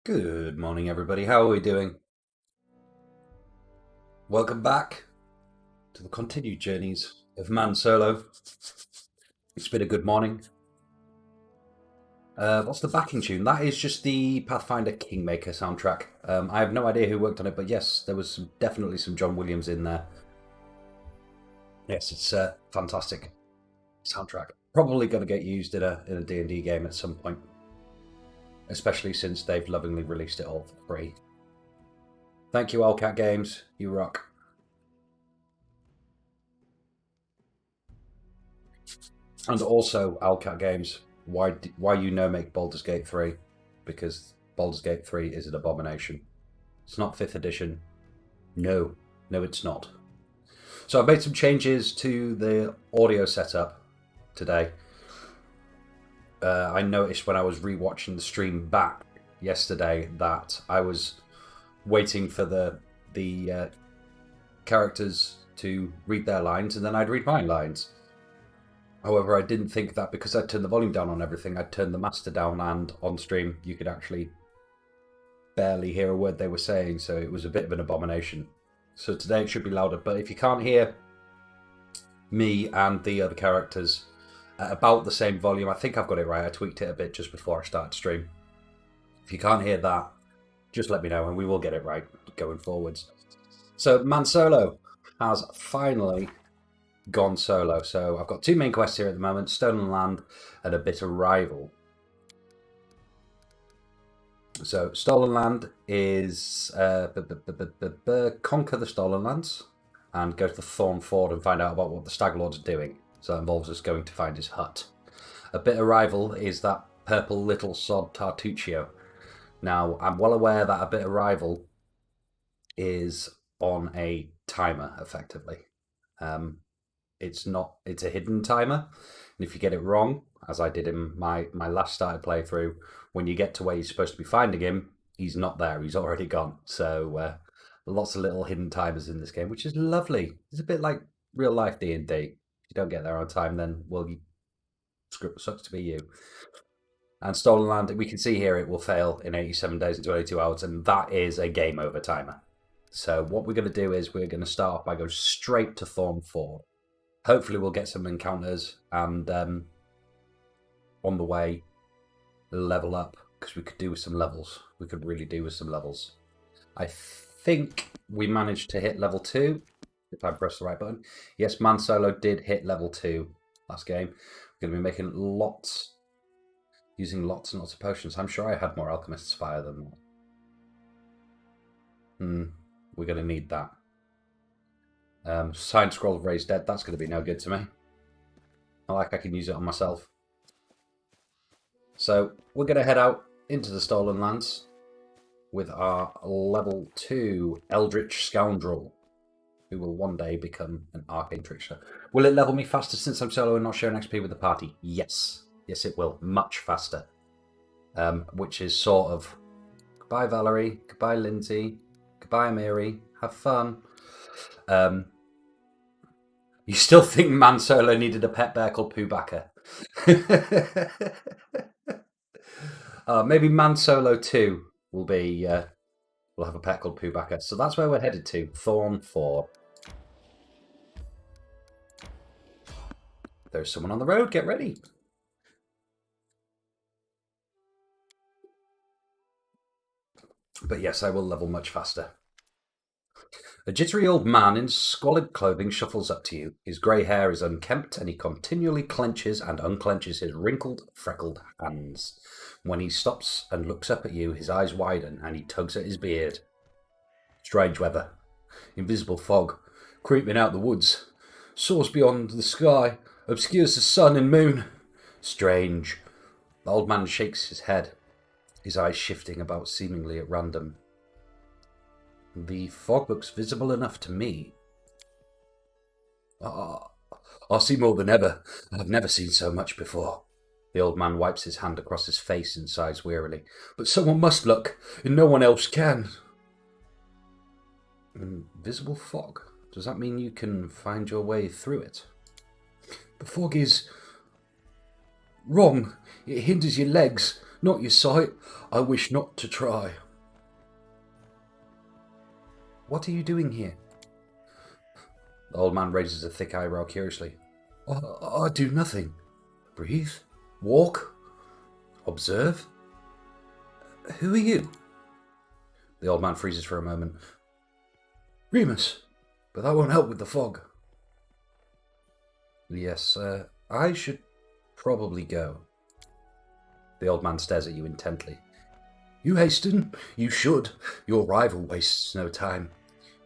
Good morning, everybody. How are we doing? Welcome back to the continued journeys of Man Solo. It's been a good morning. What's the backing tune? That is just the Pathfinder Kingmaker soundtrack. I have no idea who worked on it, but yes, there was definitely some John Williams in there. Yes, it's a fantastic soundtrack. Probably going to get used in a D&D game at some point, especially since they've lovingly released it all for free. Thank you, Allcat Games. You rock. And also, Allcat Games, why you make Baldur's Gate 3? Because Baldur's Gate 3 is an abomination. It's not 5th edition. No, it's not. So I've made some changes to the audio setup today. I noticed when I was rewatching the stream back yesterday that I was waiting for the characters to read their lines, and then I'd read my lines. However, I didn't think that because I'd turned the volume down on everything, I'd turned the master down, and on stream you could actually barely hear a word they were saying, so it was a bit of an abomination. So today it should be louder, but if you can't hear me and the other characters at about the same volume, I think I've got it right, I tweaked it a bit just before I started stream. If you can't hear that, just let me know and we will get it right going forwards. So Man Solo has finally gone solo. So I've got two main quests here at the moment, Stolen Land and a Bitter Rival. So Stolen Land is conquer the Stolen Lands and go to the Thorn Ford and find out about what the Stag Lord's doing. So that involves us going to find his hut. A Bitter Rival is that purple little sod Tartuccio. Now, I'm well aware that a Bitter Rival is on a timer, effectively. It's a hidden timer, and if you get it wrong, as I did in my last started playthrough, when you get to where you're supposed to be finding him, he's not there, he's already gone. So lots of little hidden timers in this game, which is lovely. It's a bit like real life D&D. If you don't get there on time, then well, sucks to be you. And Stolen Land, we can see here it will fail in 87 days and 22 hours, and that is a game over timer. So what we're going to do is we're going to start off by going straight to Thorn Ford. Hopefully we'll get some encounters and on the way level up, because we could do with some levels. We could really do with some levels. I think we managed to hit level 2, if I press the right button. Yes, Man Solo did hit level 2 last game. We're going to be making using lots and lots of potions. I'm sure I had more Alchemist's Fire than that. We're going to need that. Side Scroll of Raised Dead, that's going to be no good to me. Not like I can use it on myself. So we're going to head out into the Stolen Lands with our level 2 Eldritch Scoundrel, who will one day become an Arcane Trickster. Will it level me faster since I'm solo and not sharing XP with the party? Yes. Yes, it will. Much faster. Which is sort of, goodbye Valerie, goodbye Lindsay, goodbye Mary, have fun. You still think Man Solo needed a pet bear called Poohbaka? Maybe Man Solo 2 will be will have a pet called Poohbaka. So that's where we're headed to, Thorn Ford. There's someone on the road, get ready. But yes, I will level much faster. A jittery old man in squalid clothing shuffles up to you. His grey hair is unkempt, and he continually clenches and unclenches his wrinkled, freckled hands. When he stops and looks up at you, his eyes widen, and he tugs at his beard. Strange weather. Invisible fog, creeping out the woods. Soars beyond the sky, obscures the sun and moon. Strange. The old man shakes his head, his eyes shifting about seemingly at random. The fog looks visible enough to me. I see more than ever. I've never seen so much before. The old man wipes his hand across his face and sighs wearily. But someone must look, and no one else can. Invisible fog? Does that mean you can find your way through it? The fog is wrong. It hinders your legs, Not your sight. I wish not to try. What are you doing here? The old man raises a thick eyebrow curiously. I do nothing. Breathe. Walk. Observe. Who are you? The old man freezes for a moment. Remus, but that won't help with the fog. Yes, I should probably go. The old man stares at you intently. You hasten, you should. Your rival wastes no time.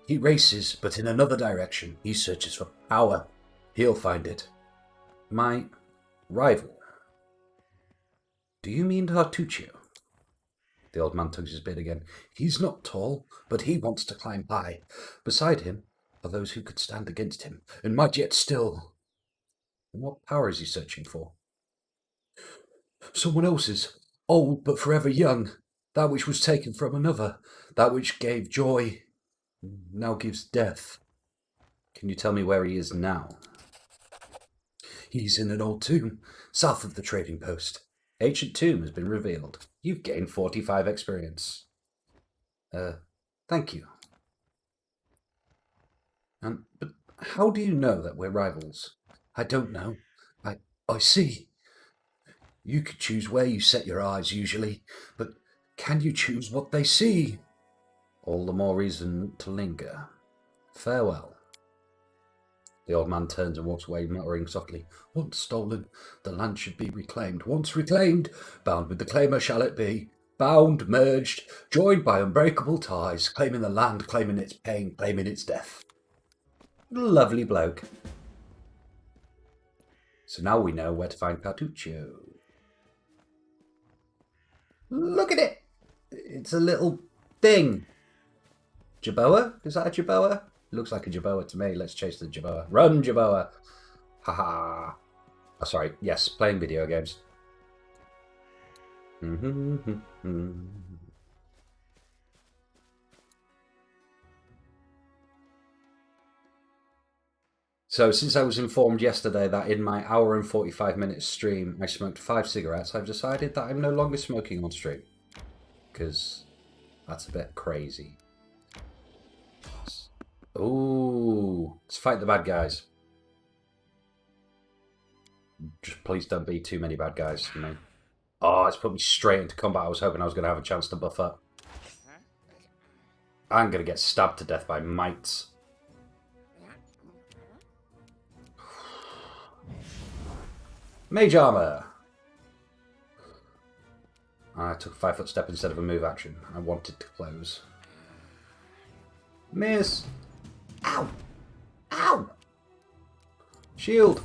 He races, but in another direction. He searches for power. He'll find it. My rival? Do you mean Tartuccio? The old man tugs his beard again. He's not tall, but he wants to climb high. Beside him are those who could stand against him, and might yet still. And what power is he searching for? Someone else's, old but forever young. That which was taken from another. That which gave joy, now gives death. Can you tell me where he is now? He's in an old tomb, south of the trading post. Ancient tomb has been revealed. You've gained 45 experience. Thank you. But how do you know that we're rivals? I don't know. I see. You could choose where you set your eyes usually, but can you choose what they see? All the more reason to linger. Farewell. The old man turns and walks away, muttering softly, Once stolen, the land should be reclaimed. Once reclaimed, bound with the claimer shall it be. Bound, merged, joined by unbreakable ties, claiming the land, claiming its pain, claiming its death. Lovely bloke. So now we know where to find Tartuccio. Look at it! It's a little thing. Jerboa? Is that a Jerboa? Looks like a Jerboa to me. Let's chase the Jerboa. Run, Jerboa! Haha. Oh, sorry. Yes, playing video games. So, since I was informed yesterday that in my hour and 45-minute stream I smoked 5 cigarettes, I've decided that I'm no longer smoking on stream. Because that's a bit crazy. Ooh, let's fight the bad guys. Just please don't be too many bad guys for me. Oh, it's put me straight into combat. I was hoping I was going to have a chance to buff up. I'm going to get stabbed to death by mites. Mage armor. I took a 5-foot step instead of a move action. I wanted to close. Miss. Ow. Ow. Shield.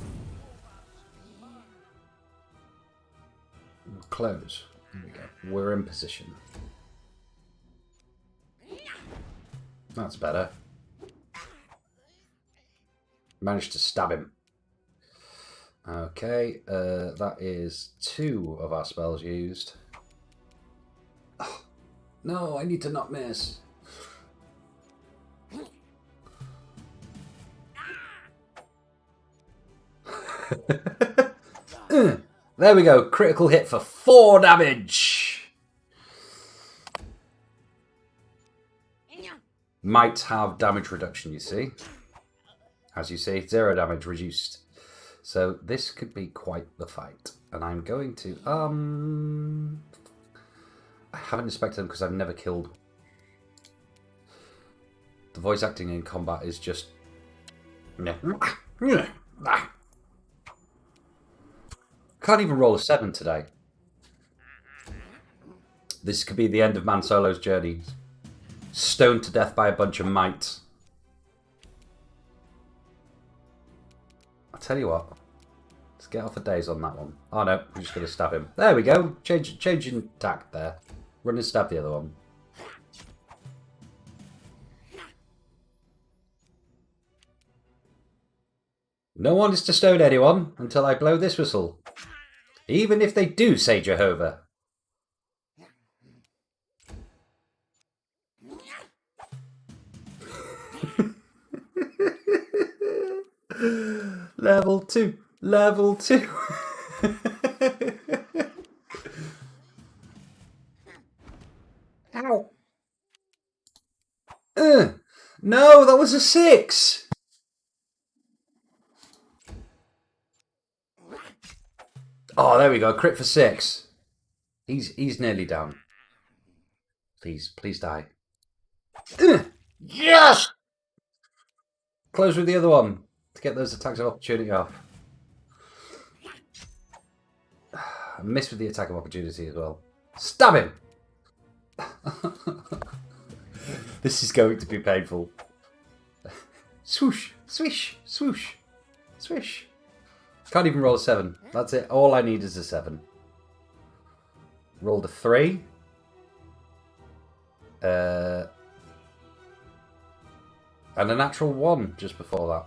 Close. There we go. We're in position. That's better. Managed to stab him. Okay, that is 2 of our spells used. Oh, no, I need to not miss. There we go, critical hit for 4 damage. Might have damage reduction, you see. As you see, 0 damage reduced. So this could be quite the fight. And I'm going to... I haven't inspected them because I've never killed. The voice acting in combat is just... Can't even roll a 7 today. This could be the end of Man Solo's journey. Stoned to death by a bunch of mites. I'll tell you what. Let's get off a daze on that one. Oh no, we're just going to stab him. There we go. Changing tack there. Run and stab the other one. No one is to stone anyone until I blow this whistle. Even if they do say Jehovah. Level 2. Level 2. No, that was a 6! Oh, there we go. Crit for 6. He's nearly down. Please die. Yes! Close with the other one to get those attacks of opportunity off. I missed with the attack of opportunity as well. Stab him! This is going to be painful. Swoosh, swish, swoosh, swish. Can't even roll a 7. That's it. All I need is a 7. Rolled a 3. And a natural 1 just before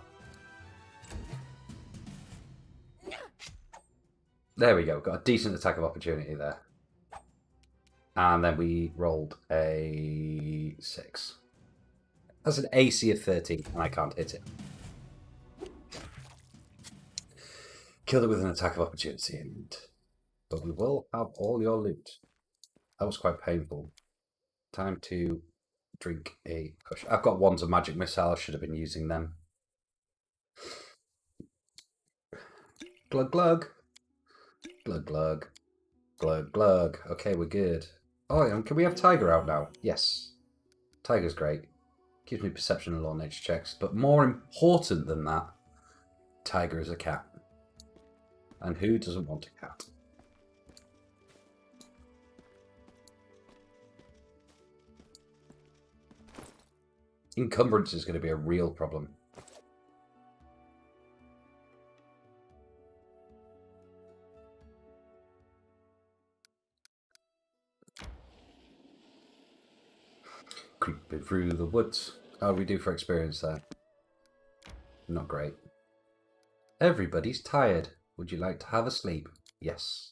that. There we go. Got a decent attack of opportunity there. And then we rolled a 6. That's an AC of 13, and I can't hit it. Killed it with an attack of opportunity, but we will have all your loot. That was quite painful. Time to drink a push. I've got wands of magic missile. I should have been using them. Glug glug. Glug glug. Glug glug. Okay, we're good. Oh, and can we have Tiger out now? Yes. Tiger's great. Gives me perception and law nature checks. But more important than that, Tiger is a cat. And who doesn't want a cat? Encumbrance is going to be a real problem. Creeping through the woods. How do we do for experience there? Not great. Everybody's tired. Would you like to have a sleep? Yes.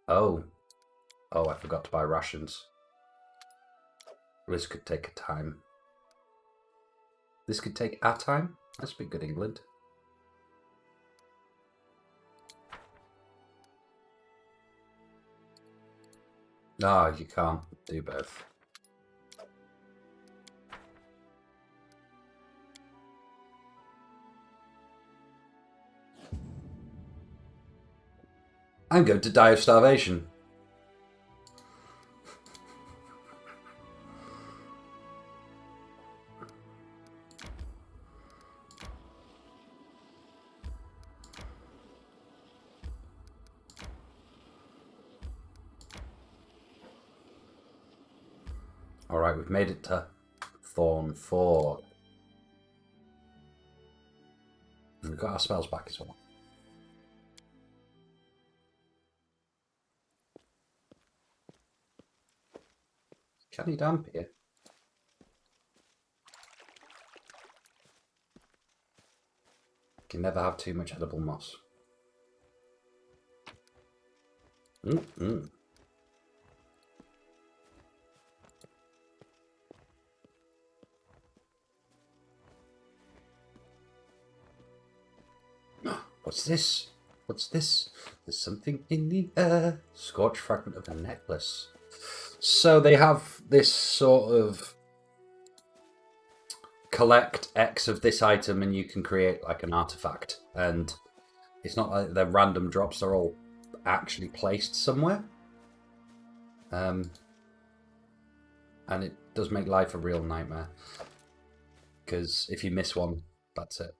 Oh, I forgot to buy rations. This could take a time. This could take a time? That's be good, England. No, you can't do both. I'm going to die of starvation. Alright, we've made it to Thorn 4. And we've got our spells back as well. Can he damp here? Can never have too much edible moss. What's this? What's this? There's something in the air. Scorched fragment of a necklace. So they have this sort of collect X of this item and you can create like an artifact. And it's not like they're random drops, they're all actually placed somewhere. And it does make life a real nightmare. Because if you miss one, that's it.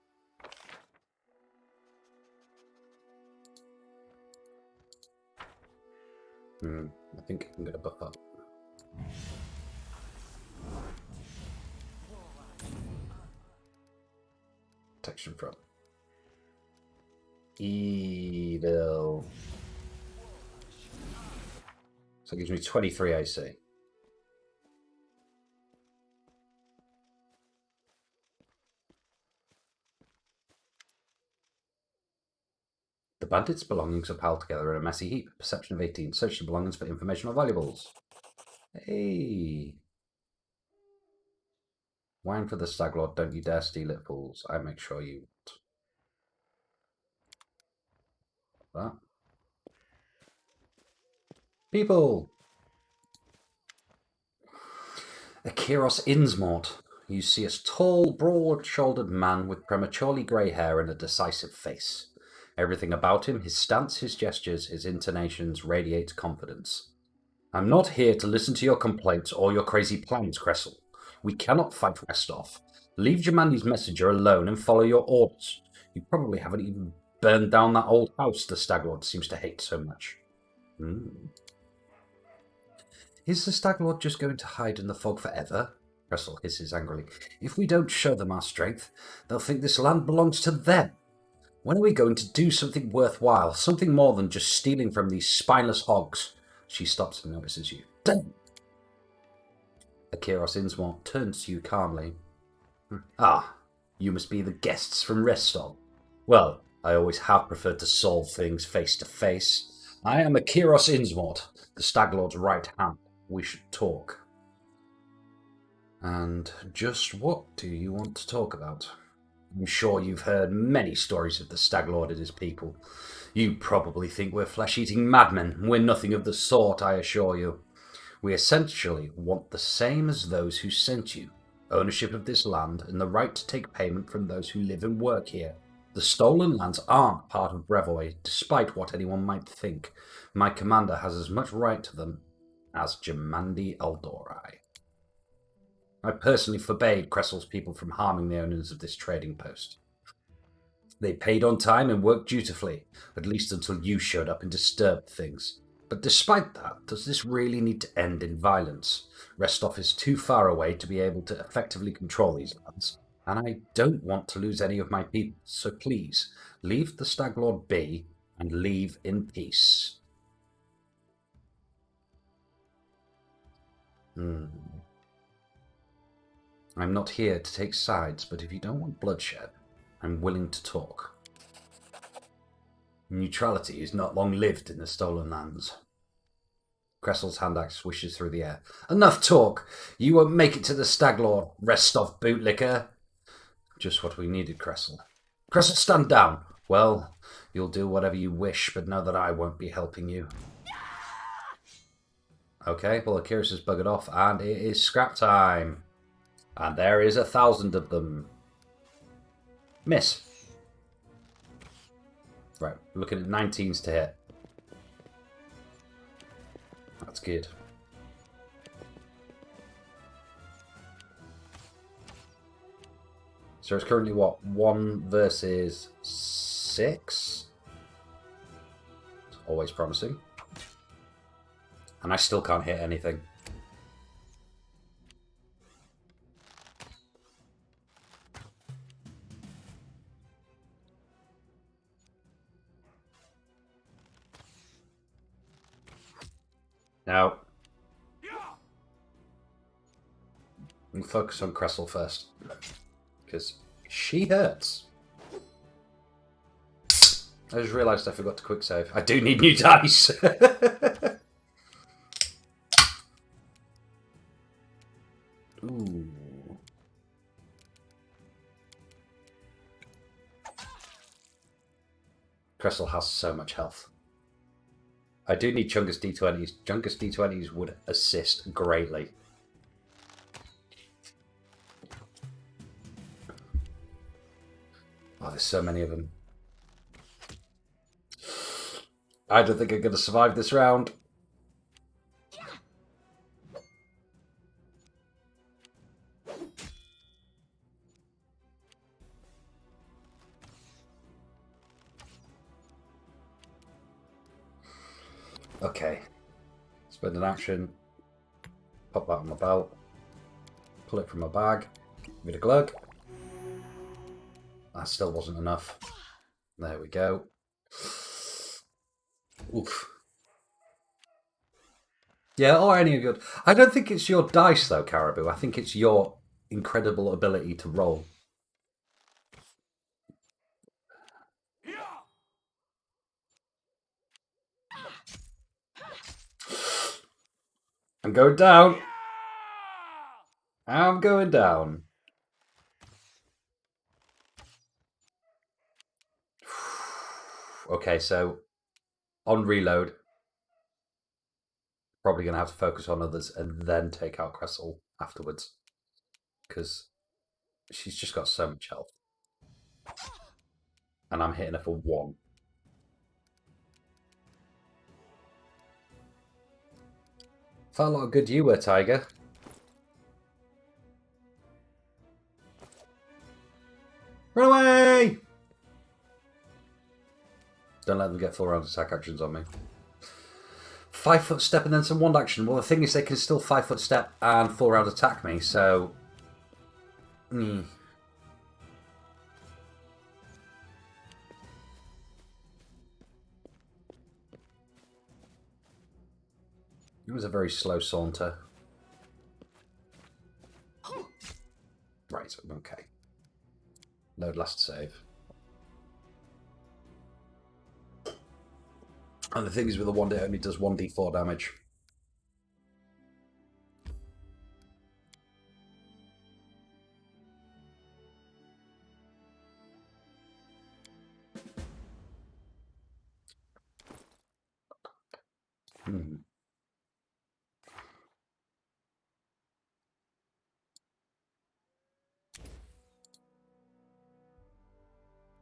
I think I'm going to buff up. Protection from evil. So it gives me 23 AC. The bandits' belongings are piled together in a messy heap. Perception of 18. Search the belongings for information or valuables. Hey! Wine for the stag lord. Don't you dare steal it, fools. I make sure you won't. That. People! A Kiros Innsmort. You see a tall, broad-shouldered man with prematurely grey hair and a decisive face. Everything about him, his stance, his gestures, his intonations, radiate confidence. I'm not here to listen to your complaints or your crazy plans, Cressel. We cannot fight Restov. Leave Jamandi's messenger alone and follow your orders. You probably haven't even burned down that old house the Staglord seems to hate so much. Is the Staglord just going to hide in the fog forever? Cressel hisses angrily. If we don't show them our strength, they'll think this land belongs to them. When are we going to do something worthwhile, something more than just stealing from these spineless hogs? She stops and notices you. Don't! Akiros Innsmore turns to you calmly. Ah, you must be the guests from Restov. Well, I always have preferred to solve things face to face. I am Akiros Innsmore, the Staglord's right hand. We should talk. And just what do you want to talk about? I'm sure you've heard many stories of the Staglord and his people. You probably think we're flesh-eating madmen. We're nothing of the sort, I assure you. We essentially want the same as those who sent you. Ownership of this land and the right to take payment from those who live and work here. The stolen lands aren't part of Brevoy, despite what anyone might think. My commander has as much right to them as Jamandi Aldorai. I personally forbade Cressel's people from harming the owners of this trading post. They paid on time and worked dutifully, at least until you showed up and disturbed things. But despite that, does this really need to end in violence? Restov is too far away to be able to effectively control these lands, and I don't want to lose any of my people, so please, leave the Staglord be and leave in peace. I'm not here to take sides, but if you don't want bloodshed, I'm willing to talk. Neutrality is not long-lived in the stolen lands. Cressel's hand axe swishes through the air. Enough talk! You won't make it to the Staglord, Restov bootlicker. Just what we needed, Cressel. Cressel, stand down! Well, you'll do whatever you wish, but know that I won't be helping you. Okay, well, Akiros has buggered off, and it is scrap time. And there is 1,000 of them. Miss. Right, we're looking at 19s to hit. That's good. So it's currently what? 1 versus 6? It's always promising. And I still can't hit anything. Now, we'll focus on Cressel first, because she hurts. I just realised I forgot to quick save. I do need new dice. Ooh. Cressel has so much health. I do need Chungus D20s. Chungus D20s would assist greatly. Oh, there's so many of them. I don't think I'm going to survive this round. Okay. Spend an action. Pop that on my belt. Pull it from my bag. Give it a glug. That still wasn't enough. There we go. Oof. Yeah, or any of your... I don't think it's your dice, though, Caribou. I think it's your incredible ability to roll. I'm going down. I'm going down. Okay, so on reload, probably going to have to focus on others and then take out Cressel afterwards. Because She's just got so much health. And I'm hitting her for 1. Felt like a good you were, Tiger. Run away! Don't let them get full round attack actions on me. 5 foot step and then some wand action. Well, the thing is, they can still 5 foot step and full round attack me, so. It was a very slow saunter. Right, okay. Load last save. And the thing is, with the wand, it only does 1d4 damage.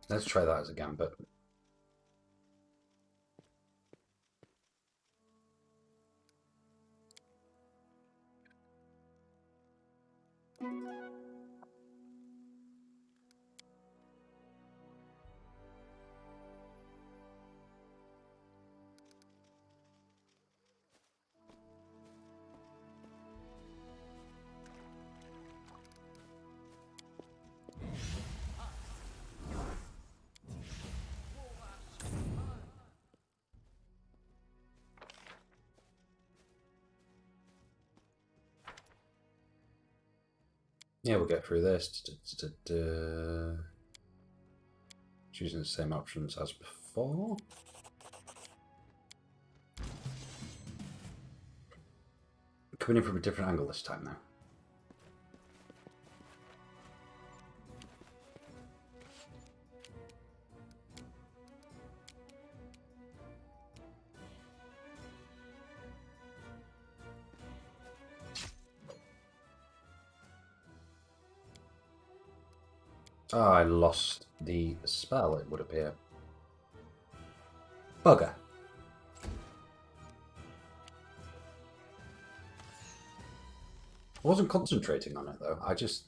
Let's try that as a gambit. Yeah, we'll get through this. Choosing the same options as before. Coming in from a different angle this time now. Oh, I lost the spell, it would appear. Bugger. I wasn't concentrating on it, though. I just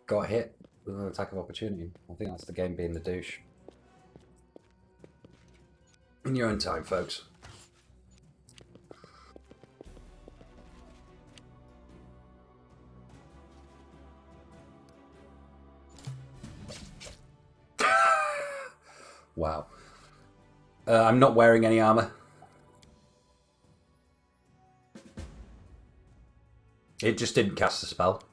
got hit with an attack of opportunity. I think that's the game being the douche. In your own time, folks. Wow. I'm not wearing any armor. It just didn't cast the spell.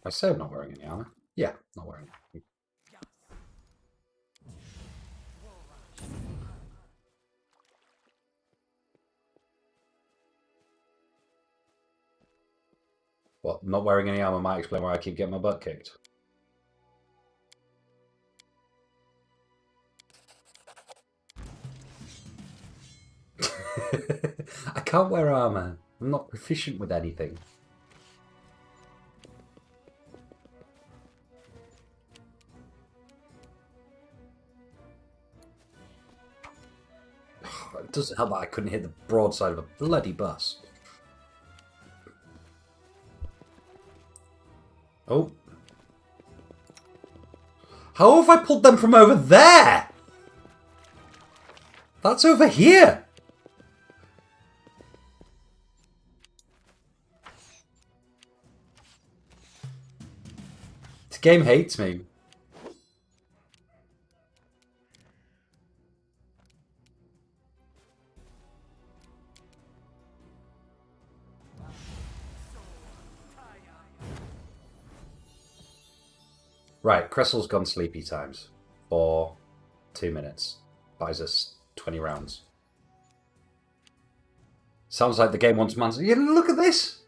I say I'm not wearing any armor. Yeah, not wearing it. Well, not wearing any armor might explain why I keep getting my butt kicked. I can't wear armor. I'm not proficient with anything. It doesn't help that I couldn't hit the broadside of a bloody bus. Oh. How have I pulled them from over there? That's over here. This game hates me. Right, Cressel's gone sleepy times for 2 minutes. Buys us 20 rounds. Sounds like the game wants man. Yeah, look at this!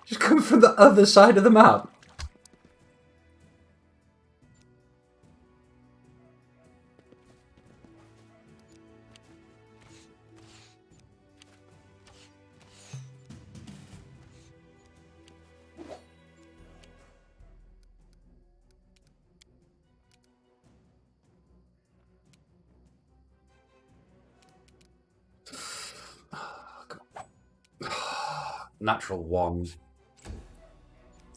Just come from the other side of the map. Natural 1.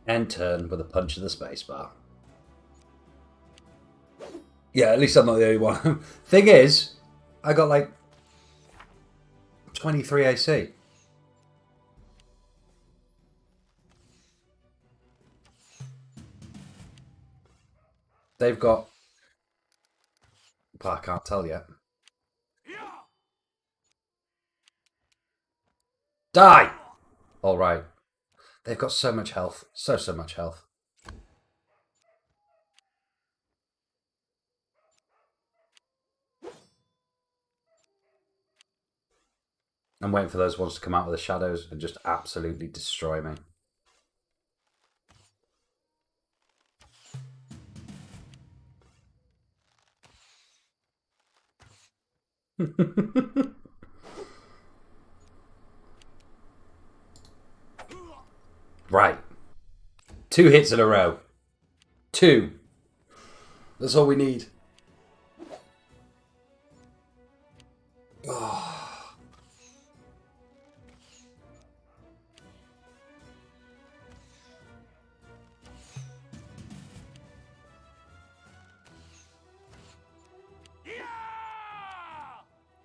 End turn with a punch of the spacebar. Yeah, at least I'm not the only one. Thing is, I got like 23 AC. They've got... Well, I can't tell yet. Die! Alright. They've got so much health. So much health. I'm waiting for those ones to come out of the shadows and just absolutely destroy me. Right. 2 hits in a row. 2. That's all we need. Oh.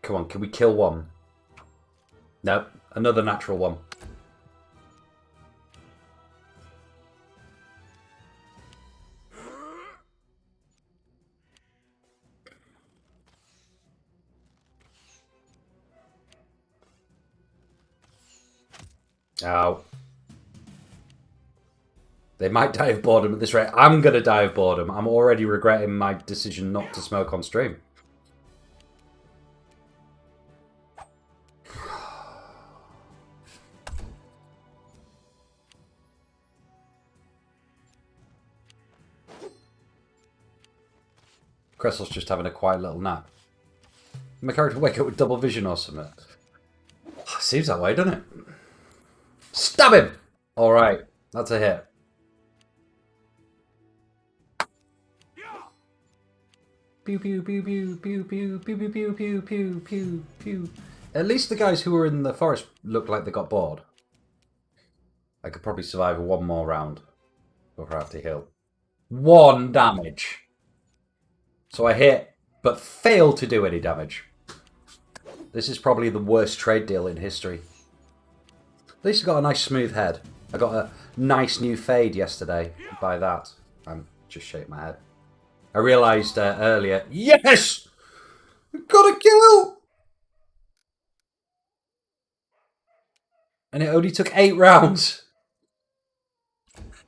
Come on, can we kill one? Nope, another natural 1. Ow. They might die of boredom at this rate. I'm going to die of boredom. I'm already regretting my decision not to smoke on stream. Cressel's just having a quiet little nap. My character wake up with double vision or something. Seems that way, doesn't it? Stab him! Alright, that's a hit. Pew pew pew pew pew pew pew pew pew pew pew pew pew. At least the guys who were in the forest looked like they got bored. I could probably survive 1 more round before I have to heal. 1 damage. So I hit, but failed to do any damage. This is probably the worst trade deal in history. At least I got a nice smooth head. I got a nice new fade yesterday by that. I'm just shaking my head. I realised earlier, yes! Got a kill! And it only took 8 rounds.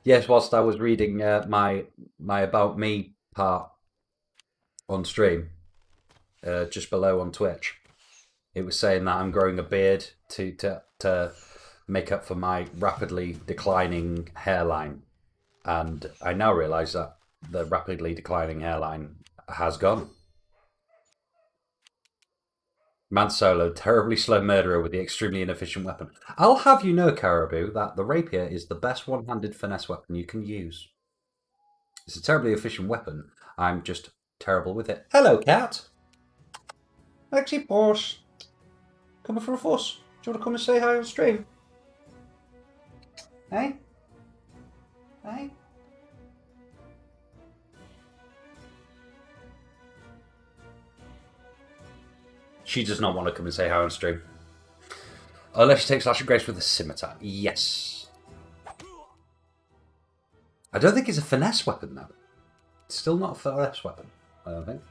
Yes, whilst I was reading my About Me part on stream, just below on Twitch, it was saying that I'm growing a beard to make up for my rapidly declining hairline. And I now realise that the rapidly declining hairline has gone. Man Solo, terribly slow murderer with the extremely inefficient weapon. I'll have you know, Caribou, that the rapier is the best one-handed finesse weapon you can use. It's a terribly efficient weapon. I'm just terrible with it. Hello, cat. Actually, boss. Coming for a fuss. Do you want to come and say hi on stream? Hey? Hey? She does not want to come and say hi on stream. Unless she takes Slash and Grace with a scimitar. Yes. I don't think it's a finesse weapon, though. It's still not a finesse weapon, I don't think.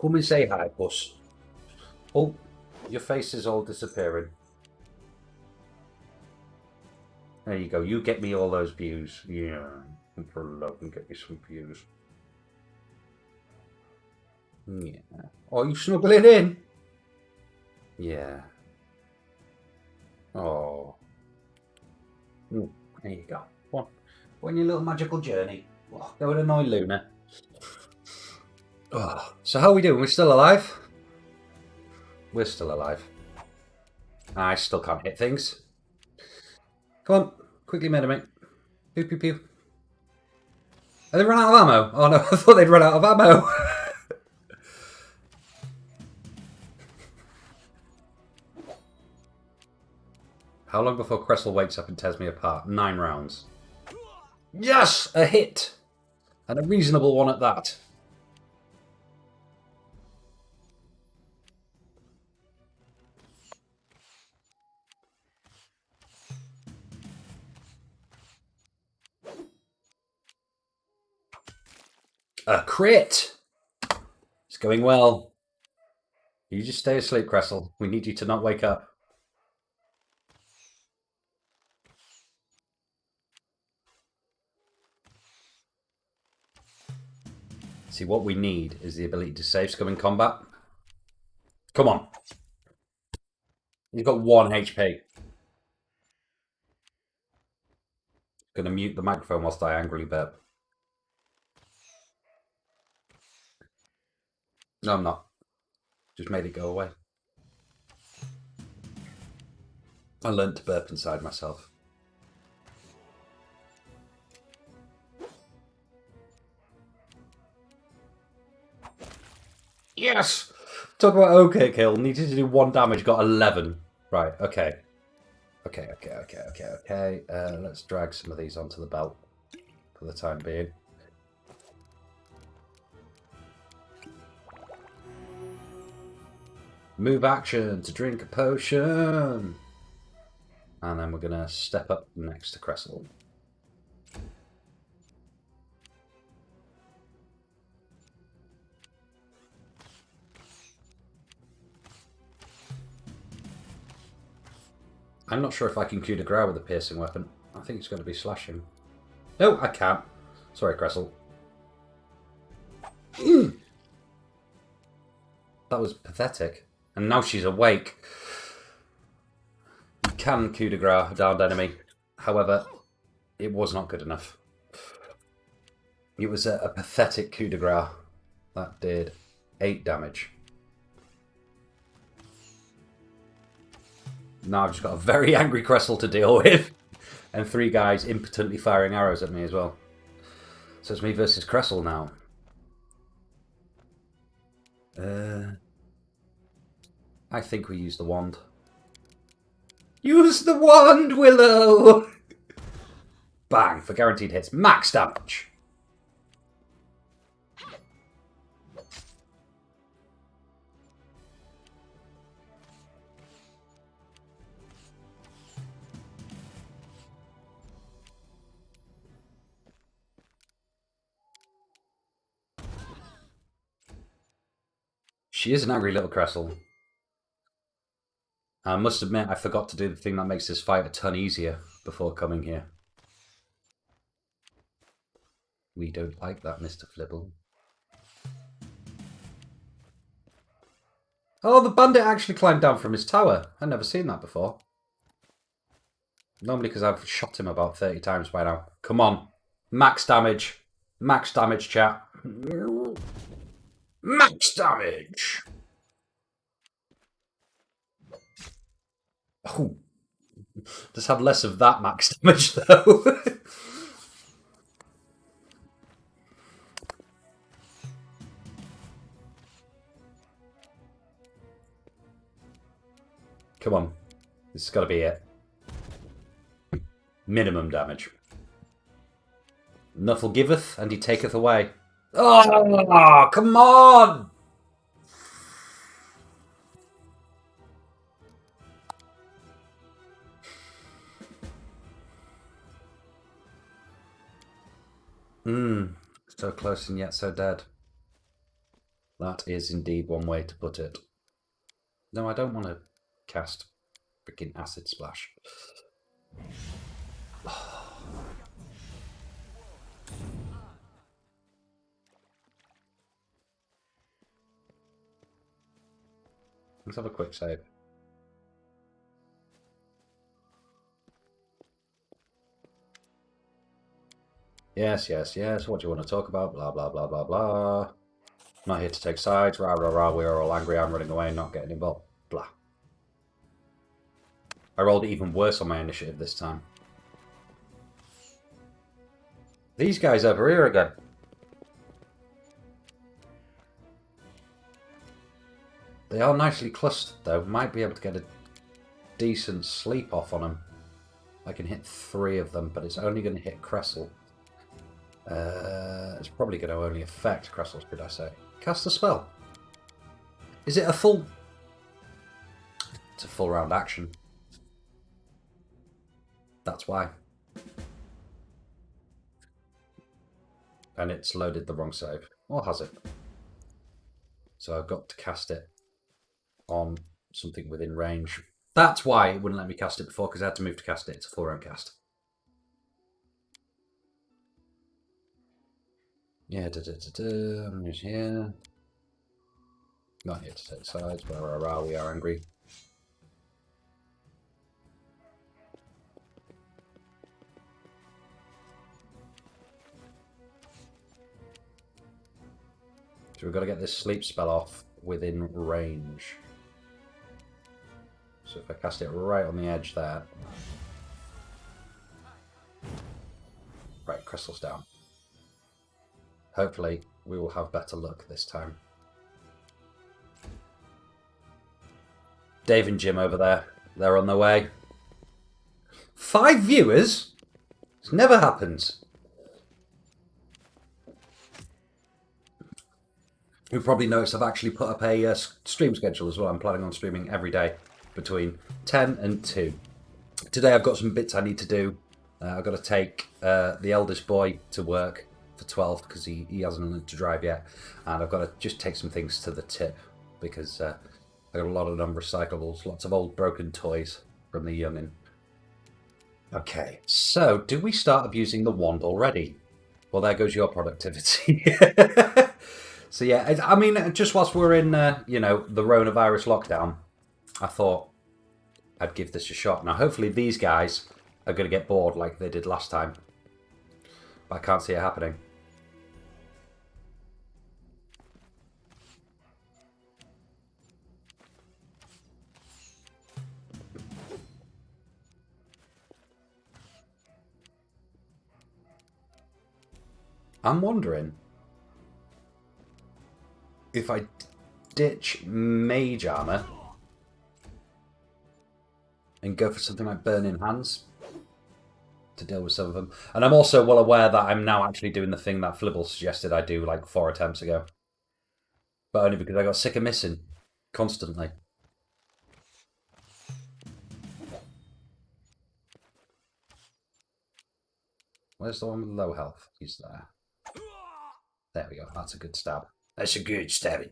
Come and say hi, boss. Oh, your face is all disappearing. There you go. You get me all those views. Yeah. For love and get me some views. Yeah. Oh, you snuggling in? Yeah. Oh. There you go. Go on your little magical journey. Oh, go and annoy Luna. Oh. So how are we doing? We're still alive? We're still alive. I still can't hit things. Come on. Quickly, mate. Pew, pew, pew. Have they run out of ammo? Oh no, I thought they'd run out of ammo. How long before Cressel wakes up and tears me apart? 9 rounds. Yes! A hit! And a reasonable one at that. A crit! It's going well. You just stay asleep, Cressel. We need you to not wake up. See, what we need is the ability to save scum in combat. Come on. You've got 1 HP. Gonna mute the microphone whilst I angrily burp. No, I'm not. Just made it go away. I learned to burp inside myself. Yes! Talk about okay kill. Needed to do 1 damage, got 11. Right, okay. Okay. Let's drag some of these onto the belt for the time being. Move action to drink a potion. And then we're going to step up next to Cressel. I'm not sure if I can coup de grace with a piercing weapon. I think it's going to be slashing. No, I can't. Sorry, Cressel. That was pathetic. And now she's awake. You can coup de grace a downed enemy. However, it was not good enough. It was a pathetic coup de grace. That did 8 damage. Now I've just got a very angry Cressel to deal with. And 3 guys impotently firing arrows at me as well. So it's me versus Cressel now. I think we use the wand. Use the wand, Willow! Bang, for guaranteed hits. Max damage. She is an angry little Cressel. I must admit, I forgot to do the thing that makes this fight a ton easier before coming here. We don't like that, Mr. Flibble. Oh, the bandit actually climbed down from his tower. I've never seen that before. Normally because I've shot him about 30 times by now. Come on. Max damage. Max damage, chat. Max damage! Oh. Just have less of that max damage, though. Come on. This has got to be it. Minimum damage. Nuffle giveth, and he taketh away. Oh, come on! So close and yet so dead. That is indeed one way to put it. No, I don't want to cast freaking acid splash. Let's have a quick save. Yes. What do you want to talk about? Blah, blah, blah. Not here to take sides. Rah, rah, rah. We are all angry. I'm running away and not getting involved. Blah. I rolled even worse on my initiative this time. These guys over here again. They are nicely clustered though. Might be able to get a decent sleep off on them. I can hit 3 of them, but it's only going to hit Cressel. It's probably going to only affect Cressel, should I say. Cast a spell. Is it a full... It's a full round action. That's why. And it's loaded the wrong save. Or has it? So I've got to cast it on something within range. That's why it wouldn't let me cast it before, because I had to move to cast it. It's a full round cast. Yeah, I'm just here. Not here to take sides. We are angry. So we've got to get this sleep spell off within range. So if I cast it right on the edge there. Right, Crystal's down. Hopefully we will have better luck this time. Dave and Jim over there. They're on their way. 5 viewers? This never happens. You probably noticed I've actually put up a stream schedule as well. I'm planning on streaming every day between 10 and 2. Today I've got some bits I need to do. I've got to take the eldest boy to work for 12 because he hasn't learned to drive yet. And I've got to just take some things to the tip because I've got a lot of non-recyclables, lots of old broken toys from the young'un. Okay, so do we start abusing the wand already? Well, there goes your productivity. So yeah, I mean, just whilst we're in, you know, the coronavirus lockdown, I thought I'd give this a shot. Now, hopefully these guys are going to get bored like they did last time. But I can't see it happening. I'm wondering if I ditch mage armor and go for something like burning hands to deal with some of them. And I'm also well aware that I'm now actually doing the thing that Flibble suggested I do like 4 attempts ago. But only because I got sick of missing constantly. Where's the one with low health? He's there. There we go. That's a good stab. That's a good stabbing.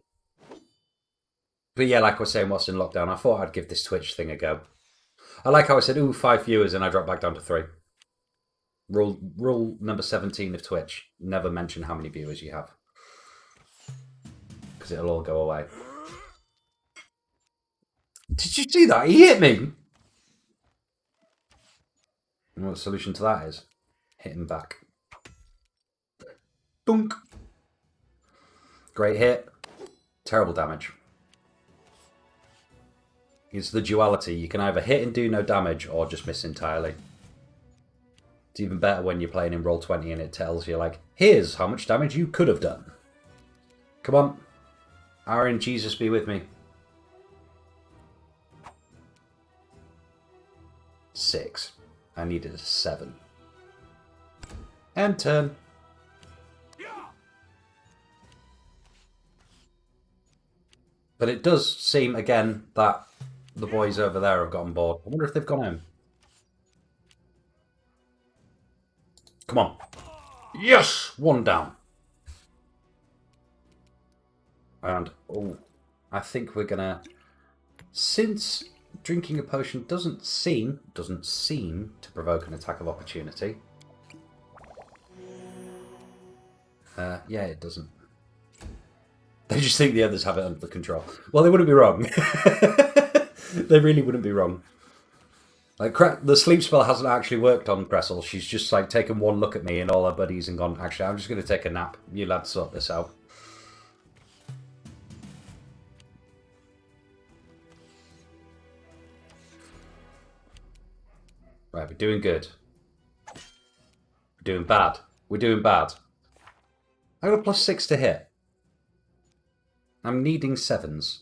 But yeah, like I was saying, whilst in lockdown, I thought I'd give this Twitch thing a go. I like how I said, ooh, 5 viewers, and I dropped back down to 3. Rule number 17 of Twitch. Never mention how many viewers you have. Because it'll all go away. Did you see that? He hit me! You know what the solution to that is? Hit him back. Dunk! Great hit. Terrible damage. It's the duality. You can either hit and do no damage or just miss entirely. It's even better when you're playing in Roll20 and it tells you, like, here's how much damage you could have done. Come on. Aaron, Jesus be with me. 6. I needed a 7. And turn. But it does seem, again, that the boys over there have gotten bored. I wonder if they've gone home. Come on. Yes! 1 down. And, oh, I think we're going to... Since drinking a potion doesn't seem to provoke an attack of opportunity. Yeah, it doesn't. They just think the others have it under control. Well, they wouldn't be wrong. They really wouldn't be wrong. Like, the sleep spell hasn't actually worked on Cressel. She's just like taken 1 look at me and all her buddies and gone, actually, I'm just going to take a nap. You lads sort this out. Right, we're doing good. We're doing bad. We're doing bad. I got a +6 to hit. I'm needing 7s.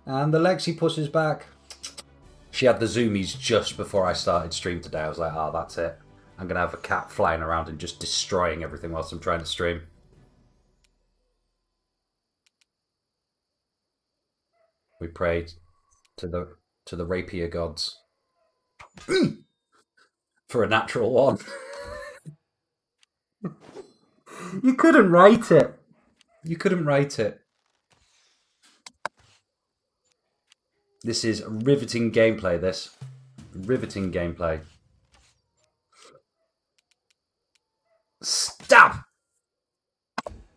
And the Lexi pushes back. She had the zoomies just before I started stream today. I was like, oh, that's it. I'm going to have a cat flying around and just destroying everything whilst I'm trying to stream. We prayed to the rapier gods for a natural one. You couldn't write it. You couldn't write it. This is riveting gameplay, this. Riveting gameplay. Stab!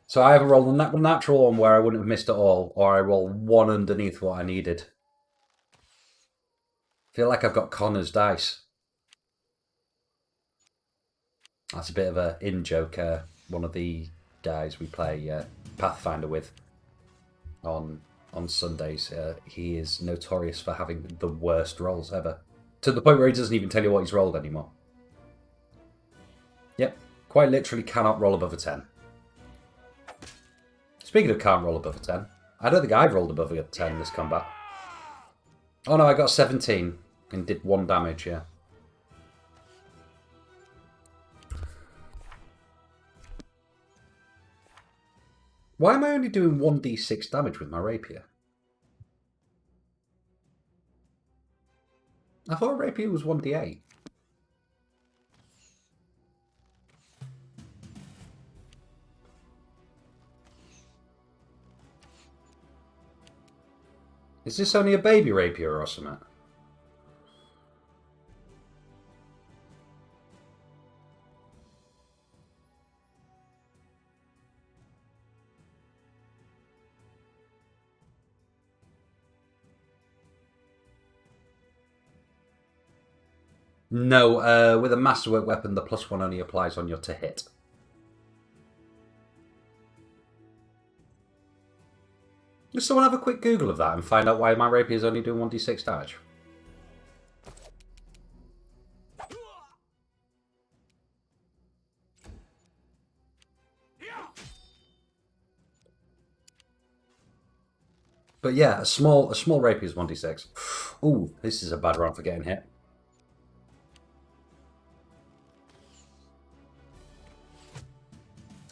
So I either roll the natural one where I wouldn't have missed at all, or I roll one underneath what I needed. I feel like I've got Connor's dice. That's a bit of an in-joke. One of the guys we play Pathfinder with on Sundays, he is notorious for having the worst rolls ever. To the point where he doesn't even tell you what he's rolled anymore. Yep, quite literally cannot roll above a 10. Speaking of can't roll above a 10, I don't think I've rolled above a 10 this combat. Oh no, I got 17 and did 1 damage, yeah. Why am I only doing 1d6 damage with my rapier? I thought rapier was 1d8. Is this only a baby rapier or something? No, with a masterwork weapon, the +1 only applies on your to hit. Just someone have a quick Google of that and find out why my rapier is only doing 1d6 damage. But yeah, a small rapier is 1d6. Ooh, this is a bad round for getting hit.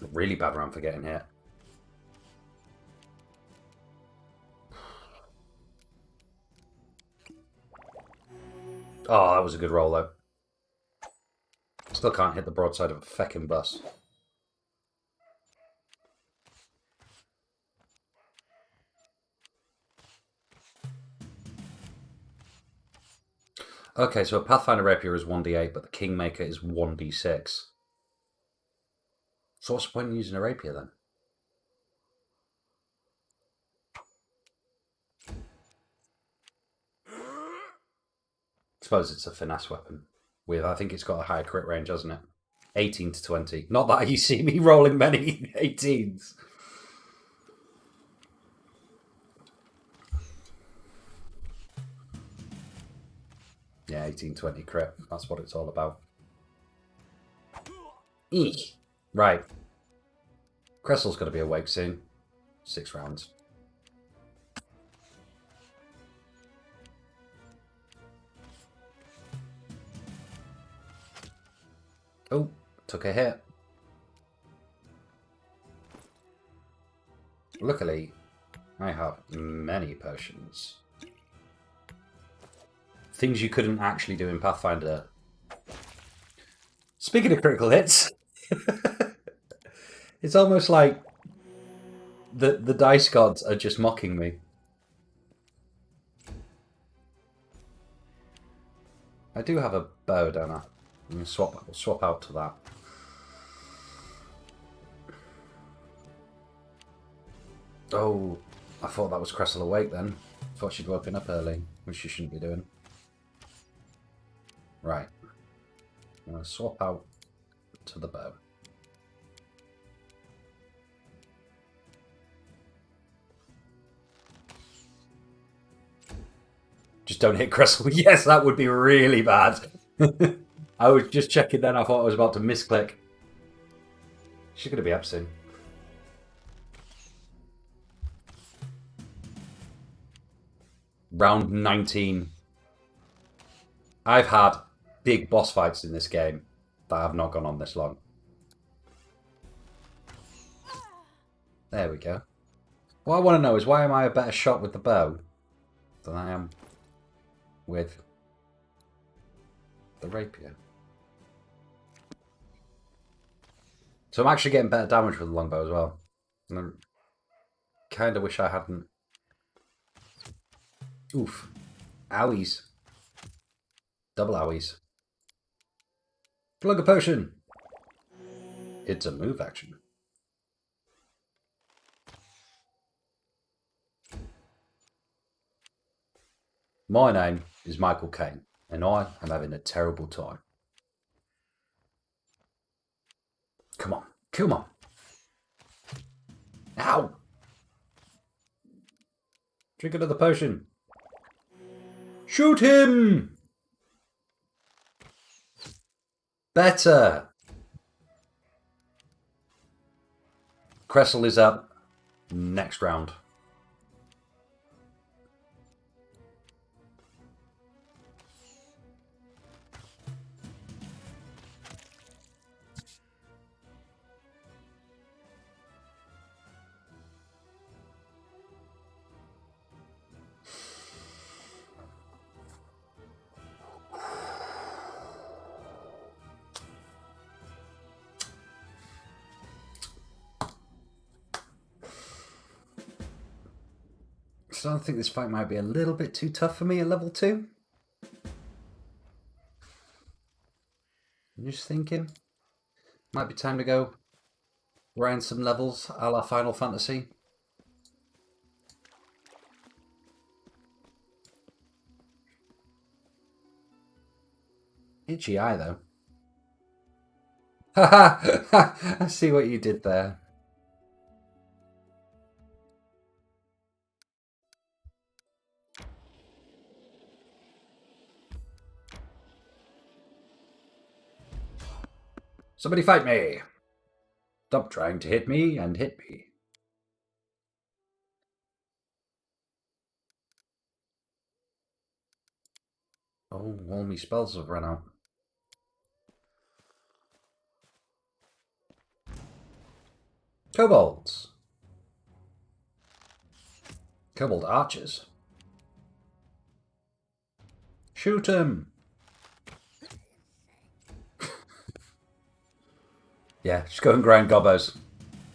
A really bad round for getting hit. Oh, that was a good roll, though. Still can't hit the broadside of a feckin' bus. Okay, so a Pathfinder Rapier is 1d8, but the Kingmaker is 1d6. So what's the point in using a Rapier, then? I suppose it's a finesse weapon. I think it's got a higher crit range, hasn't it? 18 to 20. Not that you see me rolling many 18s. Yeah, 18-20 crit. That's what it's all about. Eek. Right. Cressel's going to be awake soon. 6 rounds. Oh, took a hit. Luckily, I have many potions. Things you couldn't actually do in Pathfinder. Speaking of critical hits, it's almost like the dice gods are just mocking me. I do have a bow, don't I? I'm going to swap out to that. Oh, I thought that was Cressel awake then. I thought she'd woken up early, which she shouldn't be doing. Right. I'm going to swap out to the bow. don't hit Cressel. Yes, that would be really bad. I was just checking then. I thought I was about to misclick. She's going to be up soon. Round 19. I've had big boss fights in this game that have not gone on this long. There we go. What I want to know is why am I a better shot with the bow than I am with the rapier? So I'm actually getting better damage with the longbow as well. And I kind of wish I hadn't. Oof. Owies. Double owies. Plug a potion. It's a move action. My name is Michael Caine, and I am having a terrible time. Come on, come on. Ow! Drink another potion. Shoot him! Better! Cressel is up. Next round. So I think this fight might be a little bit too tough for me at level 2. I'm just thinking. Might be time to go grind some levels a la Final Fantasy. Itchy eye though. Haha! I see what you did there. Somebody fight me! Stop trying to hit me and hit me. Oh, all my spells have run out. Kobolds. Kobold archers. Shoot him! Yeah, just go and grind gobbos.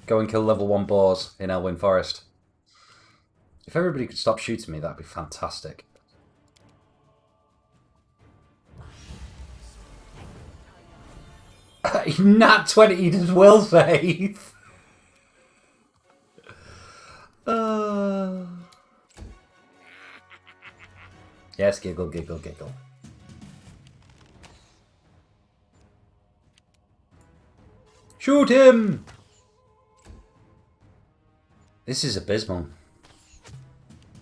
Go and kill level 1 boars in Elwyn Forest. If everybody could stop shooting me, that'd be fantastic. Nat 20 does will save! Yes, giggle, giggle, giggle. Shoot him! This is abysmal.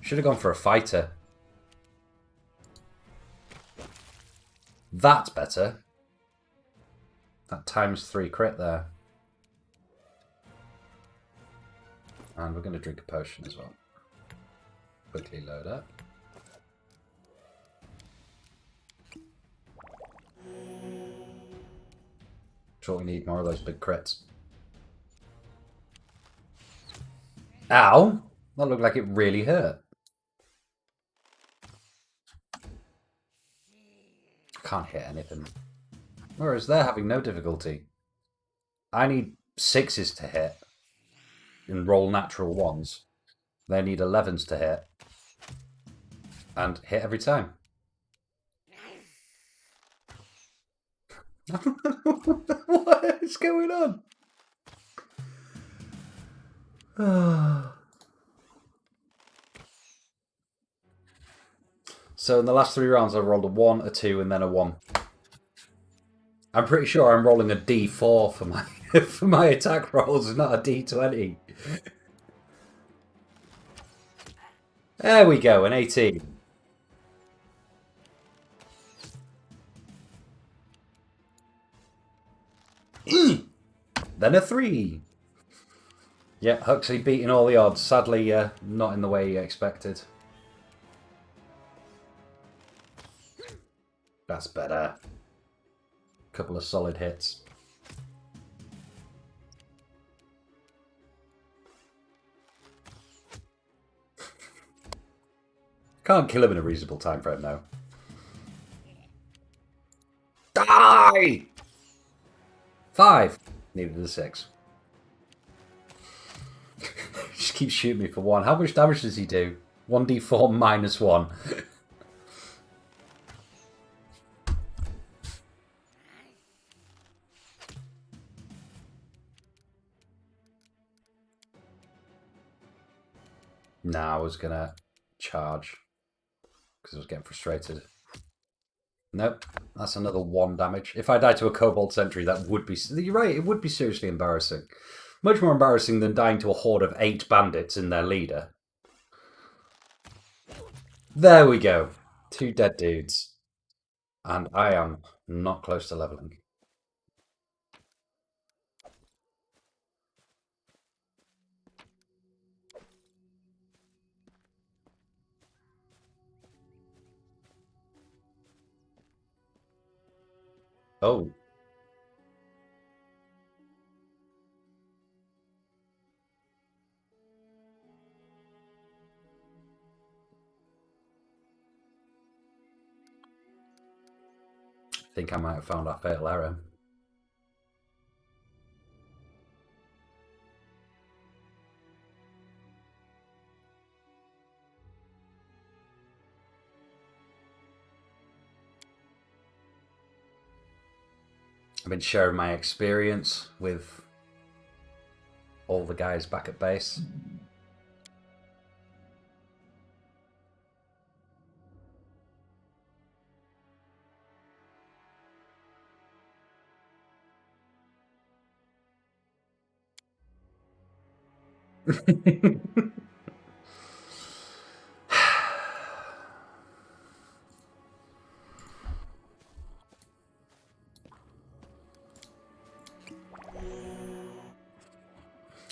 Should have gone for a fighter. That's better. That ×3 crit there. And we're going to drink a potion as well. Quickly load up. Sure, we need more of those big crits. Ow! That looked like it really hurt. I can't hit anything. Whereas they're having no difficulty. I need 6s to hit and roll natural 1s. They need 11s to hit and hit every time. What is going on? So in the last 3 rounds I rolled a 1, a 2 and then a 1. I'm pretty sure I'm rolling a D4 for my for my attack rolls, not a D20. There we go, an 18. Then a 3. Yeah, Huxley beating all the odds. Sadly, not in the way he expected. That's better. Couple of solid hits. Can't kill him in a reasonable time frame, though. Die! 5. Needed a 6. Just keep shooting me for 1. How much damage does he do? 1d4 minus 1. Nah, I was gonna charge because I was getting frustrated. Nope, that's another 1 damage. If I died to a Kobold Sentry, that would be... You're right, it would be seriously embarrassing. Much more embarrassing than dying to a horde of 8 bandits and their leader. There we go. 2 dead dudes. And I am not close to leveling. Oh. I think I might have found our fatal error. I've been sharing my experience with all the guys back at base.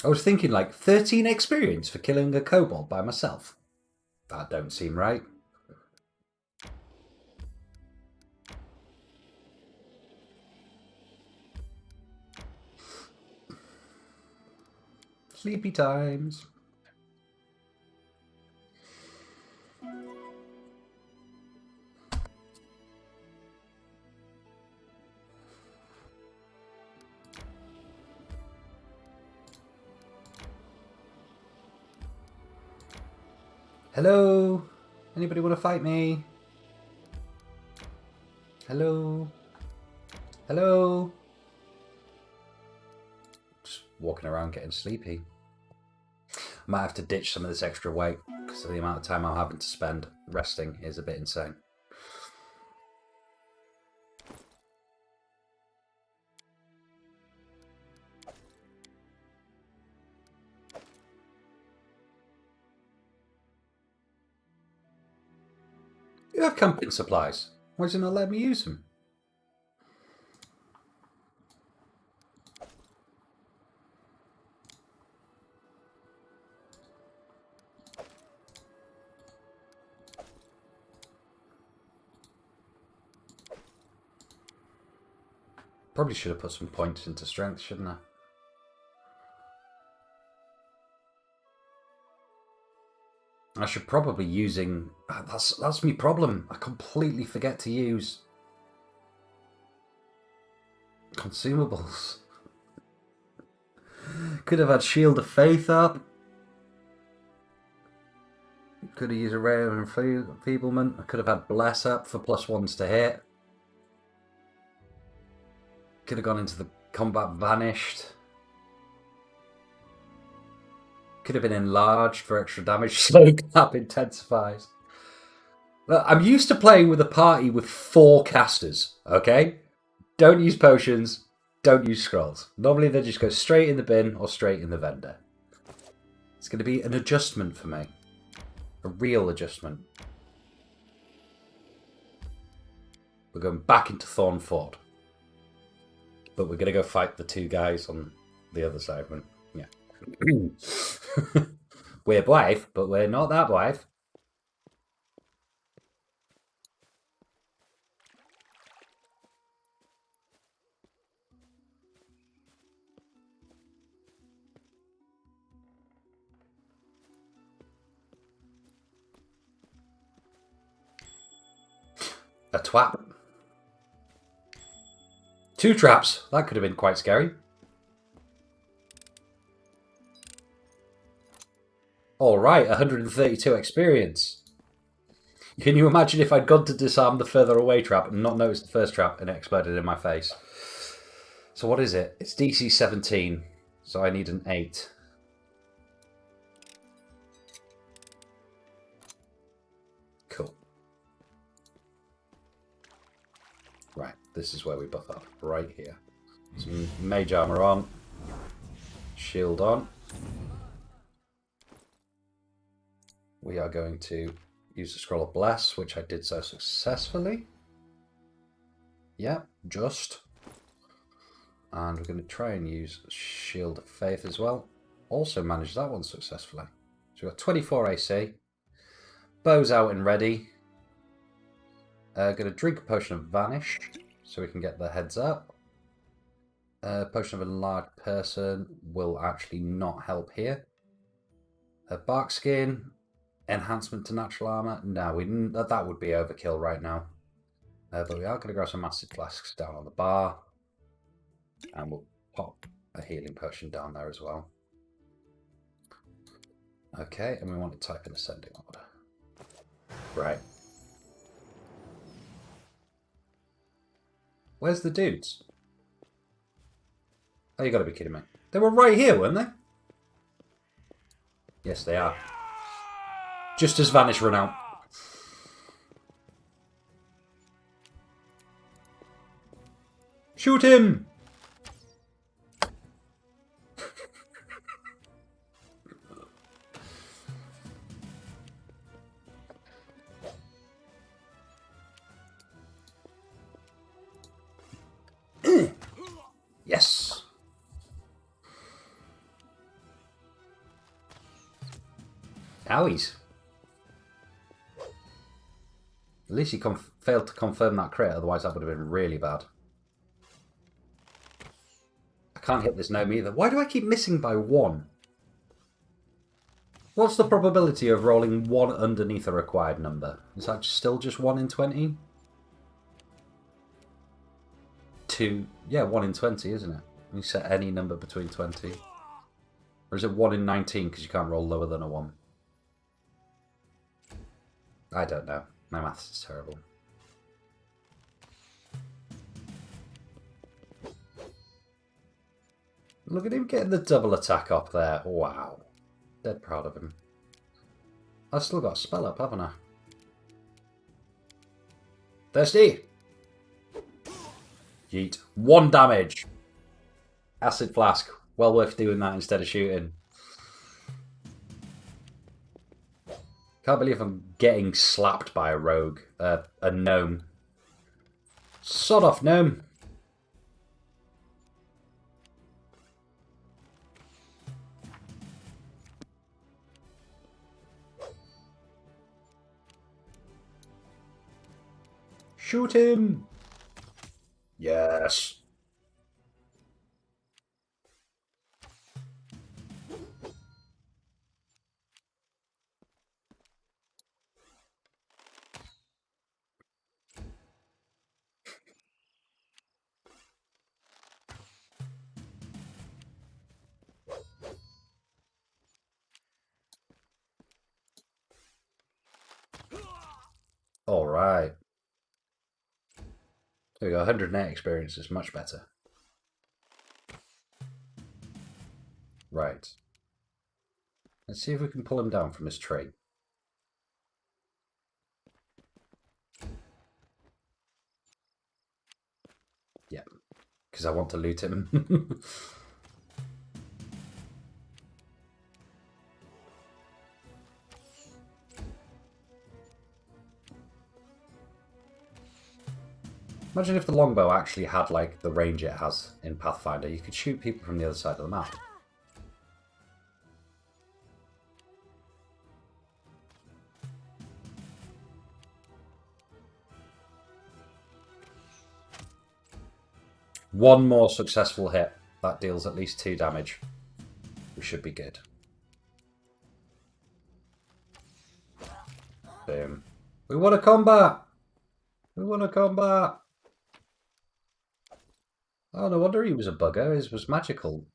I was thinking like 13 experience for killing a kobold by myself. That don't seem right. Sleepy times. Hello? Anybody want to fight me? Hello? Hello? Just walking around getting sleepy. I might have to ditch some of this extra weight because of the amount of time I'm having to spend resting is a bit insane. You have camping supplies. Why does it not let me use them? Probably should have put some points into strength, shouldn't I? I should probably using... That's my problem. I completely forget to use consumables. Could have had Shield of Faith up. Could have used a Ray of Enfeeblement. I could have had Bless up for +1s to hit. Could have gone into the Combat Vanished. Could have been enlarged for extra damage. Slow Cap intensifies. Look, I'm used to playing with a party with 4 casters, okay? Don't use potions, don't use scrolls. Normally they just go straight in the bin or straight in the vendor. It's going to be an adjustment for me. A real adjustment. We're going back into Thorn Fort. But we're going to go fight the two guys on the other side. Yeah. We're brave, but we're not that brave. A twap. 2 traps. That could have been quite scary. Alright, 132 experience. Can you imagine if I'd gone to disarm the further away trap and not noticed the first trap and it exploded in my face? So what is it? It's DC 17. So I need an 8. Cool. Right, this is where we buff up. Right here. Some mage armor on. Shield on. We are going to use the Scroll of Bless, which I did so successfully. Yeah, just. And we're going to try and use Shield of Faith as well. Also managed that one successfully. So we've got 24 AC. Bow's out and ready. Going to drink a Potion of Vanish, so we can get the heads up. Potion of Enlarged Person will actually not help here. Bark Skin. Enhancement to natural armor? No, that would be overkill right now. But we are going to grab some acid flasks down on the bar. And we'll pop a healing potion down there as well. Okay, and we want to type in ascending order. Right. Where's the dudes? Oh, you got to be kidding me. They were right here, weren't they? Yes, they are. Just as Vanish run out. Shoot him! Yes! Owies. At least he failed to confirm that crit, otherwise that would have been really bad. I can't hit this gnome either. Why do I keep missing by 1? What's the probability of rolling 1 underneath a required number? Is that still just 1 in 20? 2. Yeah, 1 in 20, isn't it? You set any number between 20. Or is it 1 in 19 because you can't roll lower than a 1? I don't know. My maths is terrible. Look at him getting the double attack up there. Wow. Dead proud of him. I've still got a spell up, haven't I? Thirsty! Yeet. 1 damage! Acid Flask. Well worth doing that instead of shooting. Can't believe I'm getting slapped by a rogue. A gnome. Sod off, gnome! Shoot him! Yes! Alright. There we go, 108 experience is much better. Right. Let's see if we can pull him down from his tree. Yep. Because I want to loot him. Imagine if the longbow actually had, like, the range it has in Pathfinder. You could shoot people from the other side of the map. One more successful hit. That deals at least 2 damage. We should be good. Boom. We won a combat! We won a combat! Oh, no wonder he was a bugger. His was magical.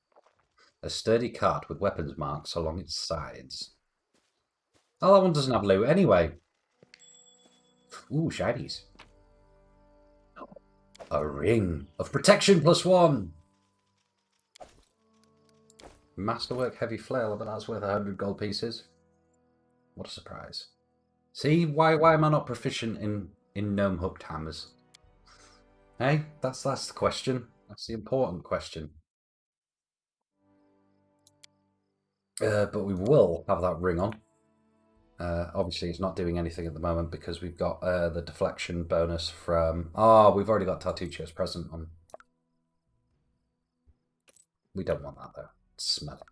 A sturdy cart with weapons marks along its sides. Oh, that one doesn't have loot anyway. Ooh, shinies. A ring of protection +1. Masterwork heavy flail, but that's worth 100 gold pieces. What a surprise. See, why am I not proficient in gnome hooked hammers? Hey, that's the question. That's the important question. But we will have that ring on. Obviously, it's not doing anything at the moment because we've got the deflection bonus from... Oh, we've already got Tartuccio's present on. We don't want that, though. Smell it.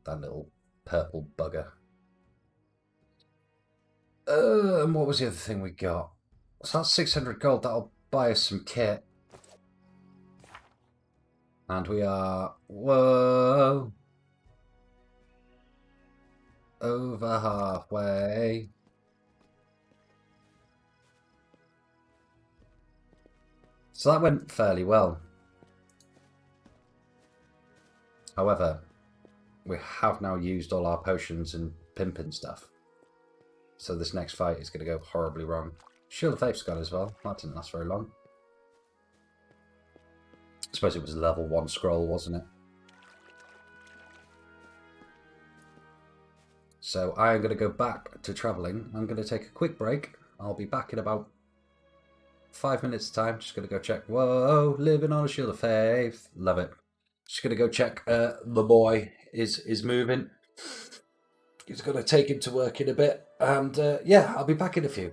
That little purple bugger. And what was the other thing we got? So that's 600 gold. That'll buy us some kit. And we are... Whoa! Over halfway. So that went fairly well. However, we have now used all our potions and pimping stuff. So this next fight is going to go horribly wrong. Shield of Faith's gone as well. That didn't last very long. I suppose it was a level 1 scroll, wasn't it? So I am going to go back to travelling. I'm going to take a quick break. I'll be back in about 5 minutes time. Just going to go check. Whoa, living on a Shield of Faith. Love it. Just going to go check the boy is moving. He's going to take him to work in a bit. And yeah, I'll be back in a few.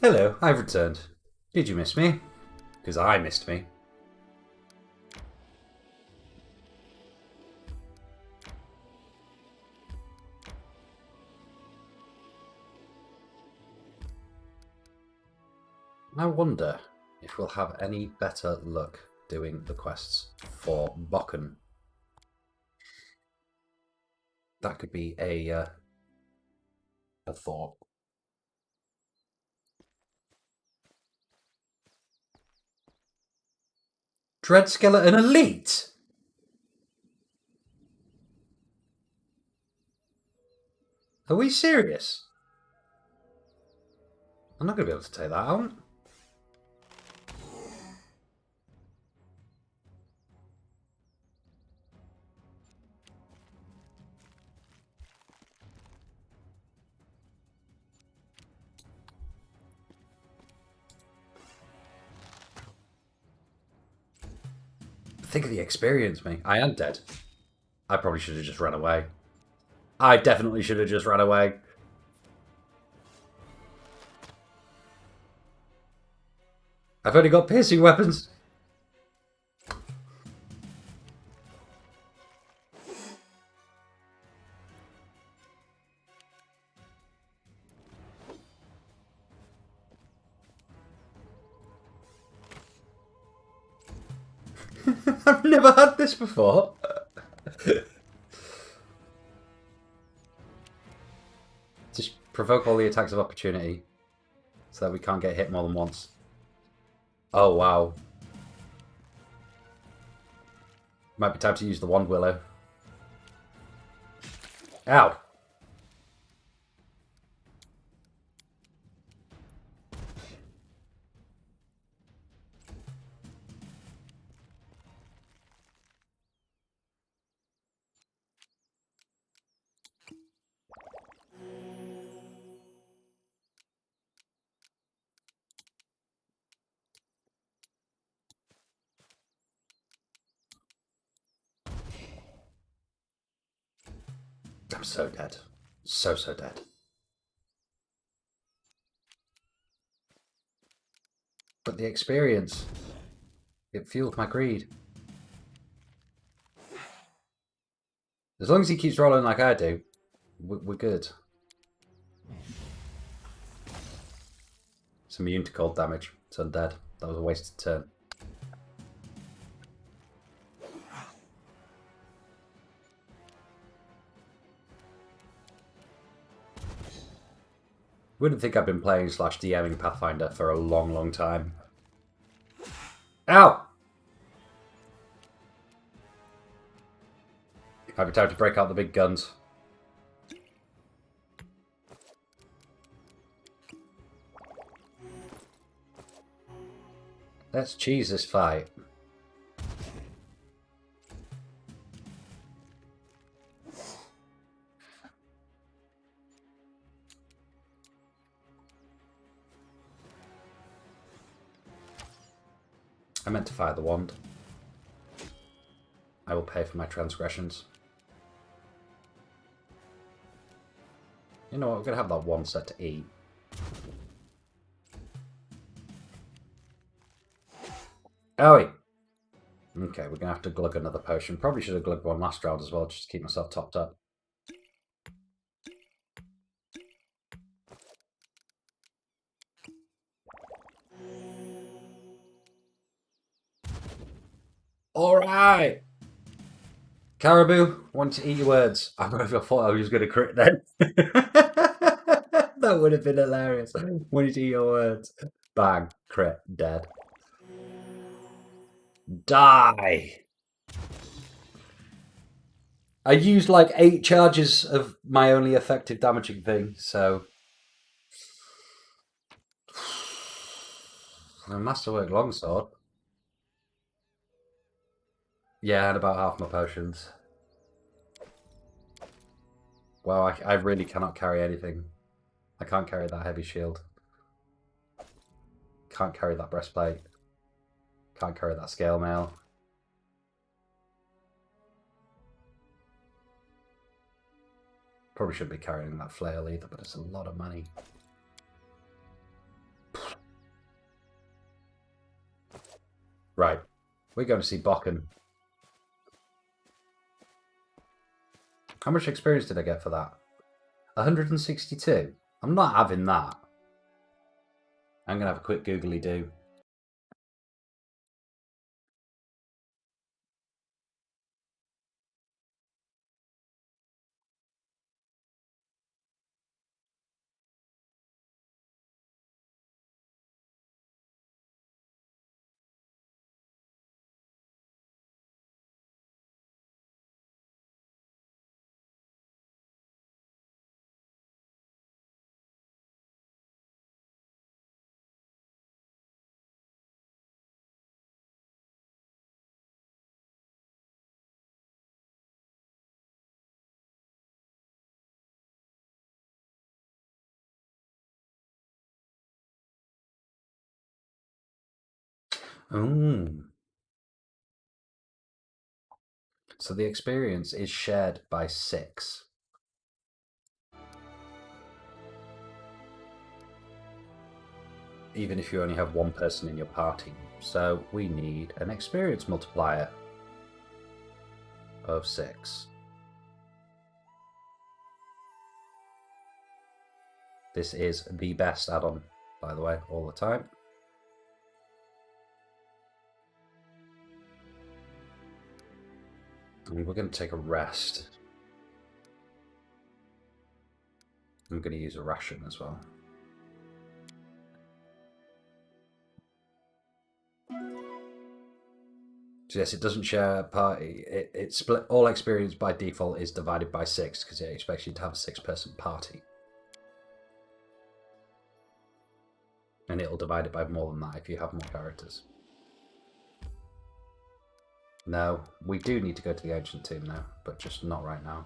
Hello, I've returned. Did you miss me? Because I missed me. I wonder if we'll have any better luck doing the quests for Bokken. That could be a thought. Dread Skeleton Elite? Are we serious? I'm not going to be able to take that out. Think of the experience, mate. I am dead. I probably should have just run away. I definitely should have just run away. I've only got piercing weapons. I've never had this before. Just provoke all the attacks of opportunity so that we can't get hit more than once. Oh, wow. Might be time to use the Wand Willow. Ow. I'm so dead. So dead. But the experience, it fueled my greed. As long as he keeps rolling like I do, we're good. It's immune to cold damage. It's undead. That was a wasted turn. Wouldn't think I've been playing / DMing Pathfinder for a long time. Ow! Might be time to break out the big guns. Let's cheese this fight. I meant to fire the wand. I will pay for my transgressions. You know what, we're going to have that one set to eat. Owie! Okay, we're going to have to glug another potion. Probably should have glugged one last round as well, just to keep myself topped up. Alright! Caribou, want to eat your words. I thought I was going to crit then. That would have been hilarious. Wanted to eat your words. Bang, crit, dead. Die! I used like 8 charges of my only effective damaging thing, so... A Masterwork Longsword. Yeah, and about half my potions. Wow, I really cannot carry anything. I can't carry that heavy shield. Can't carry that breastplate. Can't carry that scale mail. Probably shouldn't be carrying that flail either, but it's a lot of money. We're going to see Bokken. How much experience did I get for that? 162. I'm not having that. I'm going to have a quick googly do. Ooh. So the experience is shared by 6. Even if you only have one person in your party. So we need an experience multiplier of 6. This is the best add-on, by the way, all the time. And we're going to take a rest. I'm going to use a ration as well. So yes, it doesn't share party. It split. All experience by default is divided by 6 because it expects you to have a 6-person party. And it'll divide it by more than that if you have more characters. No, we do need to go to the ancient tomb now, but just not right now.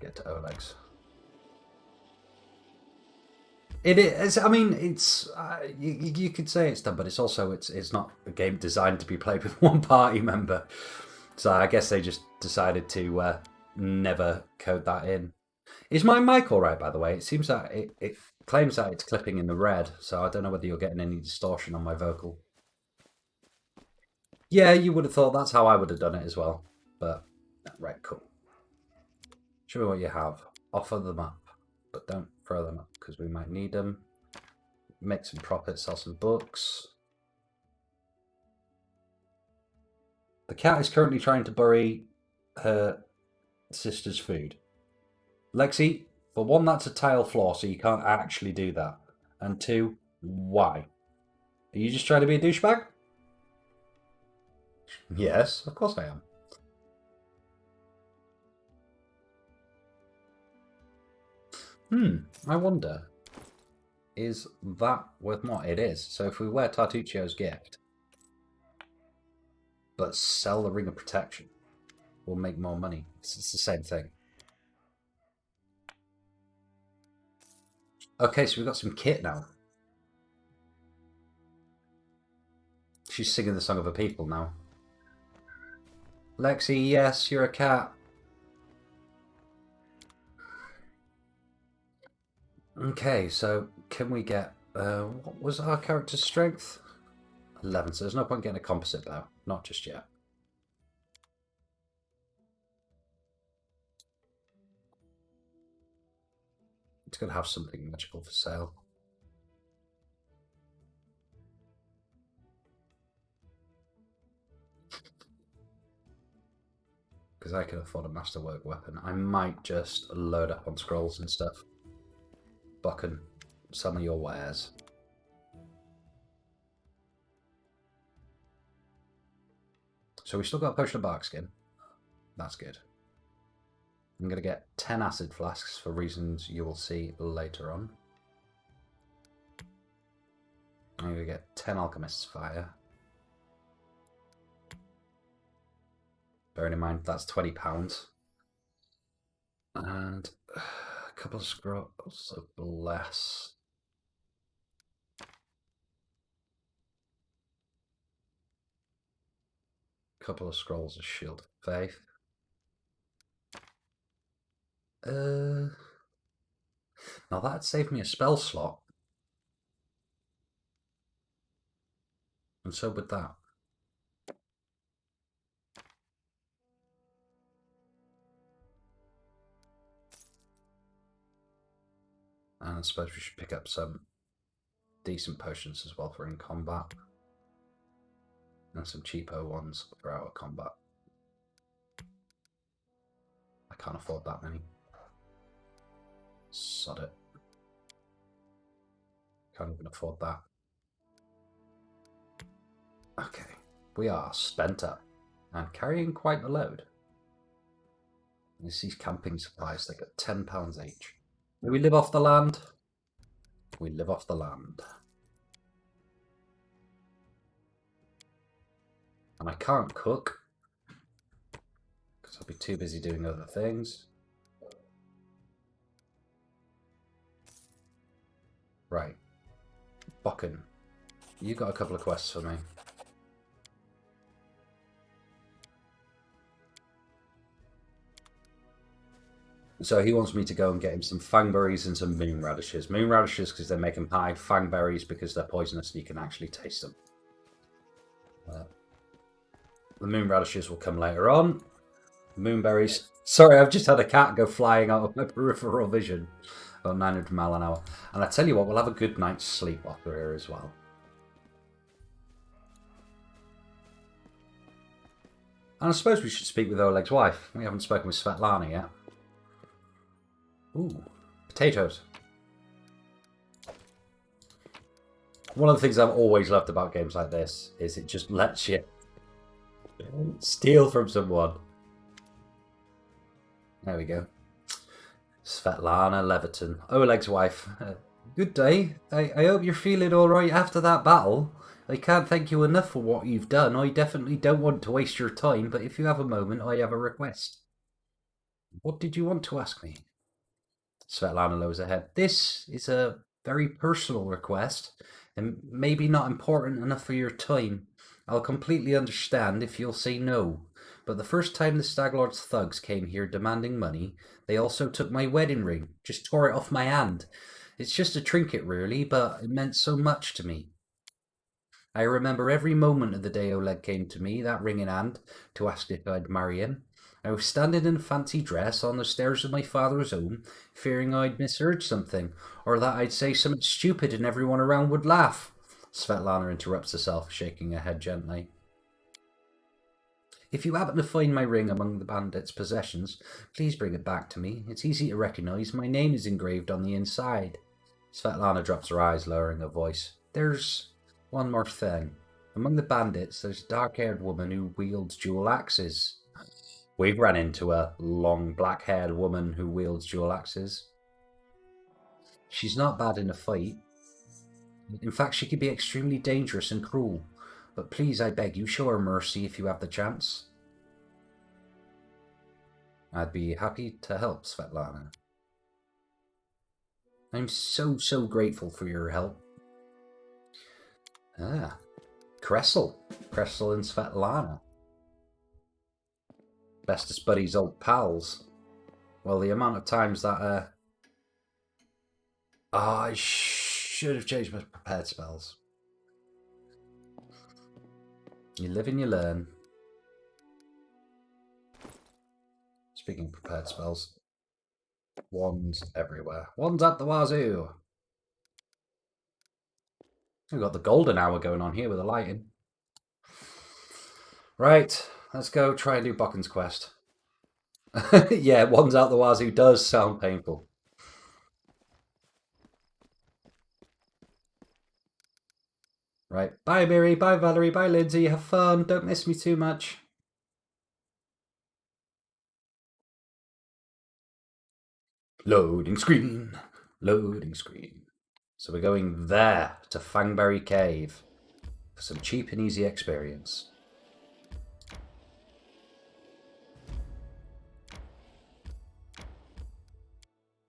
Get to Oleg's. It is. I mean, it's. You could say it's done, but it's also it's not a game designed to be played with one party member. So I guess they just decided to never code that in. Is my mic all right, by the way? It seems that it claims that it's clipping in the red, so I don't know whether you're getting any distortion on my vocal. Yeah, you would have thought that's how I would have done it as well. But, right, cool. Show me what you have. Offer them up, but don't throw them up because we might need them. Make some profit, sell some books. The cat is currently trying to bury her sister's food. Lexi, for one, that's a tile floor, so you can't actually do that. And 2, why? Are you just trying to be a douchebag? Yes, of course I am. I wonder, is that worth more? It is. So if we wear Tartuccio's gift, but sell the Ring of Protection, we'll make more money. It's the same thing. Okay, so we've got some kit now. She's singing the Song of a People now. Lexi, yes, you're a cat. Okay, so can we get... what was our character's strength? 11, so there's no point getting a composite bow. Not just yet. It's going to have something magical for sale. Because I can afford a masterwork weapon. I might just load up on scrolls and stuff. Bokken, some of your wares. So we still got a potion of bark skin. That's good. I'm going to get 10 acid flasks for reasons you will see later on. I'm going to get 10 alchemist's fire. Bearing in mind that's £20. And a couple of scrolls of bless. A couple of scrolls of shield of faith. Now that'd save me a spell slot. And so would that. And I suppose we should pick up some decent potions as well for in combat. And some cheapo ones for out of combat. I can't afford that many. Sod it. Can't even afford that. Okay, we are spent up and carrying quite a load. There's these camping supplies, they got £10 each. Do we live off the land? We live off the land. And I can't cook because I'll be too busy doing other things. Right. Bokken, you got a couple of quests for me. So he wants me to go and get him some fangberries and some moon radishes. Moon radishes because they make him hide, fangberries because they're poisonous and you can actually taste them. The moon radishes will come later on. Moonberries. Sorry, I've just had a cat go flying out of my peripheral vision. About 900 miles an hour. And I tell you what, we'll have a good night's sleep while we're here as well. And I suppose we should speak with Oleg's wife. We haven't spoken with Svetlana yet. Ooh, potatoes. One of the things I've always loved about games like this is it just lets you steal from someone. There we go. Svetlana Leviton, Oleg's wife. Good day. I hope you're feeling alright after that battle. I can't thank you enough for what you've done. I definitely don't want to waste your time, but if you have a moment, I have a request. What did you want to ask me? Svetlana lowers her head. This is a very personal request, and maybe not important enough for your time. I'll completely understand if you'll say no. But the first time the Staglord's thugs came here demanding money, they also took my wedding ring, just tore it off my hand. It's just a trinket, really, but it meant so much to me. I remember every moment of the day Oleg came to me, that ring in hand, to ask if I'd marry him. I was standing in a fancy dress on the stairs of my father's home, fearing I'd misheard something, or that I'd say something stupid and everyone around would laugh. Svetlana interrupts herself, shaking her head gently. If you happen to find my ring among the bandits' possessions, please bring it back to me. It's easy to recognize. My name is engraved on the inside. Svetlana drops her eyes, lowering her voice. There's one more thing. Among the bandits, there's a dark-haired woman who wields dual axes. We've ran into a long, black-haired woman who wields dual axes. She's not bad in a fight. In fact, she could be extremely dangerous and cruel. But please, I beg you, show her mercy if you have the chance. I'd be happy to help, Svetlana. I'm so grateful for your help. Ah, Kressel. Kressel and Svetlana. Bestest buddies, old pals. Well, the amount of times that, I should have changed my prepared spells. You live and you learn. Speaking of prepared spells, wands everywhere. Wands at the wazoo. We've got the golden hour going on here with the lighting. Right, let's go try and do Bokken's quest. Yeah, wands out the wazoo does sound painful. Right, bye Miri, bye Valerie, bye Lindsay, have fun, don't miss me too much. Loading screen, loading screen. So we're going there to Fangberry Cave for some cheap and easy experience.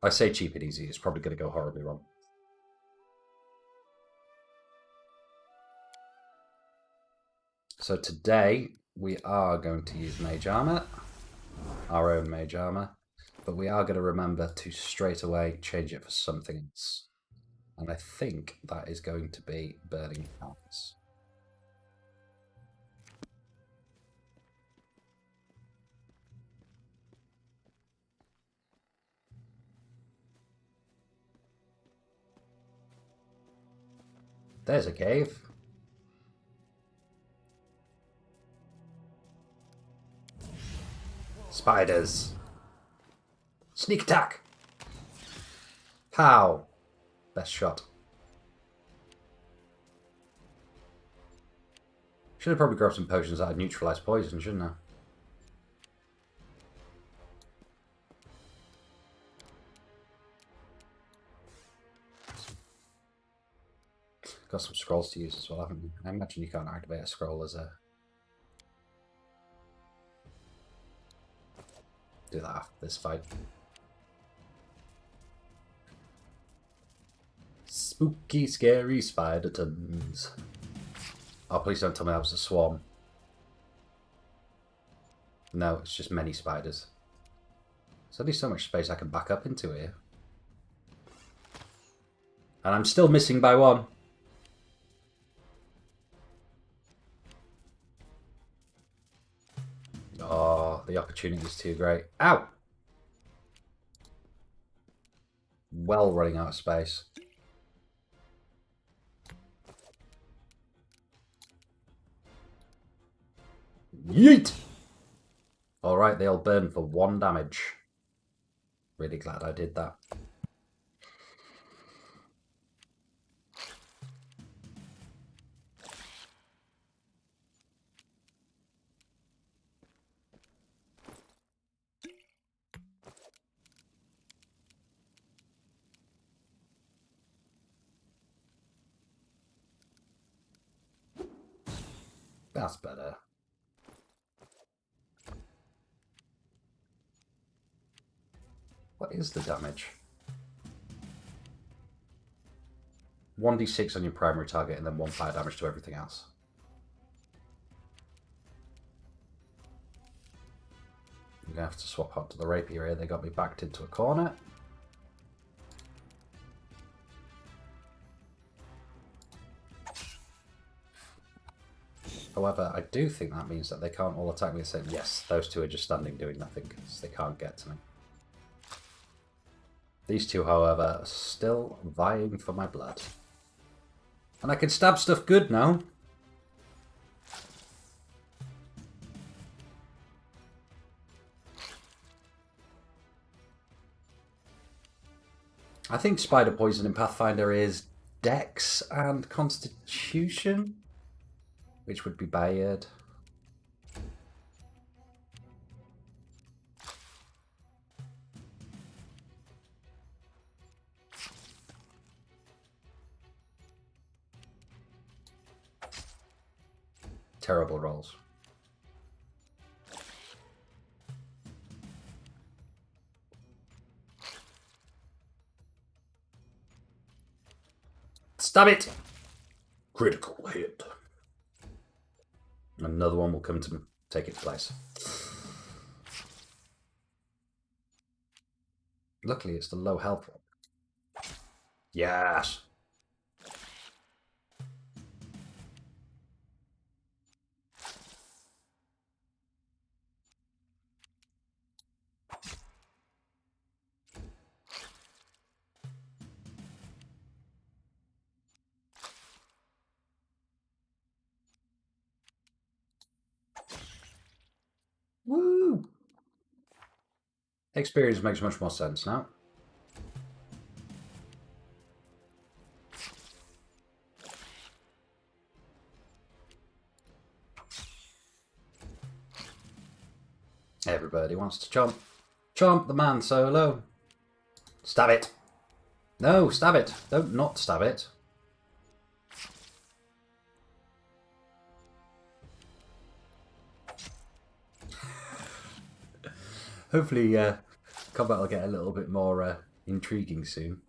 I say cheap and easy, it's probably going to go horribly wrong. So today we are going to use mage armor, our own mage armor, but we are going to remember to straight away change it for something else. And I think that is going to be burning hands. There's a cave. Spiders. Sneak attack. How? Best shot. Should have probably grabbed some potions that had neutralized poison, shouldn't I? Got some scrolls to use as well, haven't you? I imagine you can't activate a scroll as a... Do that after this fight. Spooky, scary spider tons. Oh, please don't tell me that was a swarm. No, it's just many spiders. There's only so much space I can back up into here. And I'm still missing by one. Oh, the opportunity is too great. Ow! Well running out of space. Yeet! Alright, they all burn for 1 damage. Really glad I did that. That's better. What is the damage? 1d6 on your primary target and then 1 fire damage to everything else. I'm going to have to swap out to the rapier here. They got me backed into a corner. However, I do think that means that they can't all attack me the same. Yes, those two are just standing doing nothing because they can't get to me. These two, however, are still vying for my blood. And I can stab stuff good now. I think spider poison in Pathfinder is Dex and Constitution, which would be bad. Terrible rolls. Stab it! Critical hit. Another one will come to take its place. Luckily, it's the low health one. Yes! Woo! Experience makes much more sense now. Everybody wants to chomp. Chomp the man solo. Stab it. No, stab it. Don't not stab it. Hopefully combat will get a little bit more intriguing soon.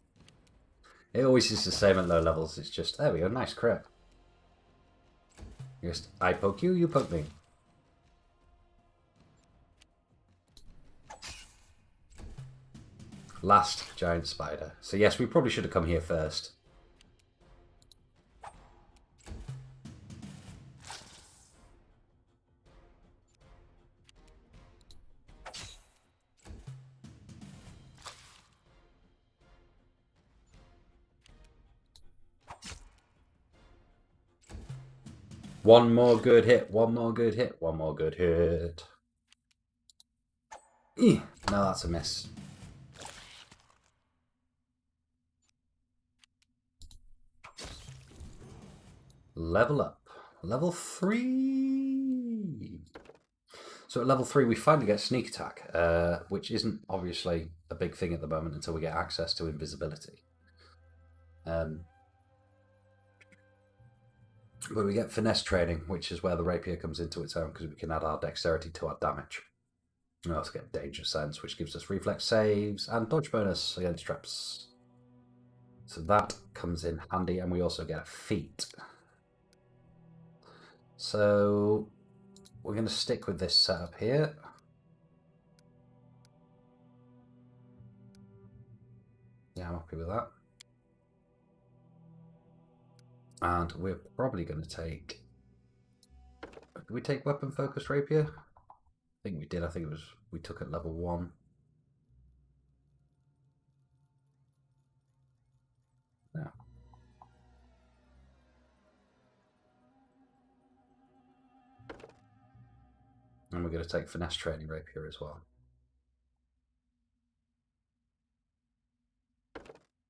It always is the same at low levels. It's just, there we go, nice crit. Just, I poke you, you poke me. Last giant spider. So yes, we probably should have come here first. One more good hit, one more good hit, one more good hit. No, that's a miss. Level up. Level 3. So at level 3 we finally get sneak attack, which isn't obviously a big thing at the moment until we get access to invisibility. But we get finesse training, which is where the rapier comes into its own, because we can add our dexterity to our damage. We also get danger sense, which gives us reflex saves and dodge bonus against traps. So that comes in handy, and we also get a feat. So we're going to stick with this setup here. Yeah, I'm happy with that. And we're probably going to take... Did we take weapon focused rapier? I think we did. I think it was we took at level 1. Yeah. And we're going to take finesse training rapier as well.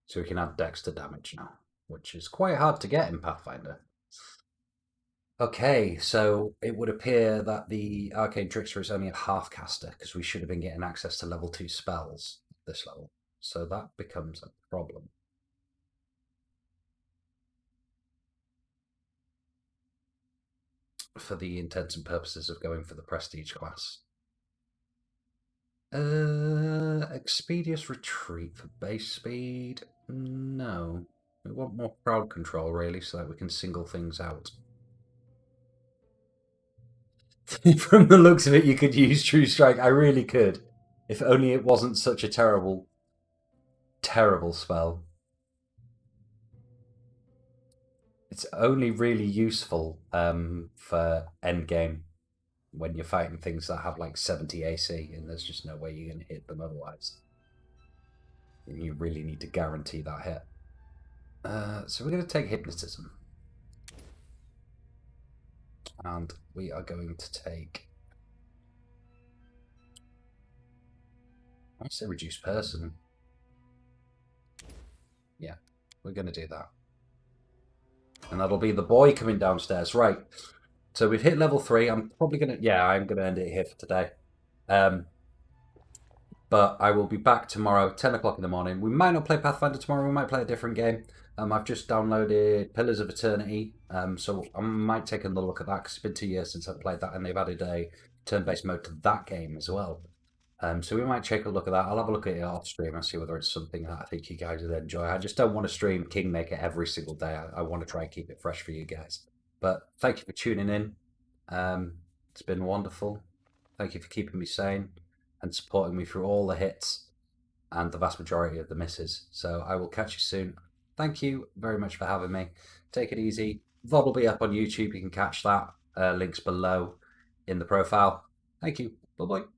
So we can add dex to damage now, which is quite hard to get in Pathfinder. Okay, so it would appear that the Arcane Trickster is only a half caster, because we should have been getting access to level 2 spells at this level. So that becomes a problem. For the intents and purposes of going for the prestige class. Expeditious retreat for base speed? No. We want more crowd control, really, so that we can single things out. From the looks of it, you could use True Strike. I really could. If only it wasn't such a terrible, terrible spell. It's only really useful for endgame when you're fighting things that have like 70 AC and there's just no way you're going to hit them otherwise. And you really need to guarantee that hit. So we're going to take Hypnotism. And we are going to take... I say Reduce Person. Yeah, we're going to do that. And that'll be the boy coming downstairs. Right. So we've hit level 3. I'm probably going to... Yeah, I'm going to end it here for today. But I will be back tomorrow, 10 o'clock in the morning. We might not play Pathfinder tomorrow. We might play a different game. I've just downloaded Pillars of Eternity. So I might take another look at that, because it's been 2 years since I've played that. And they've added a turn-based mode to that game as well. So we might take a look at that. I'll have a look at it off stream and see whether it's something that I think you guys would enjoy. I just don't want to stream Kingmaker every single day. I want to try and keep it fresh for you guys. But thank you for tuning in. It's been wonderful. Thank you for keeping me sane and supporting me through all the hits and the vast majority of the misses. So I will catch you soon. Thank you very much for having me. Take it easy. VOD will be up on YouTube. You can catch that. Links below in the profile. Thank you. Bye-bye.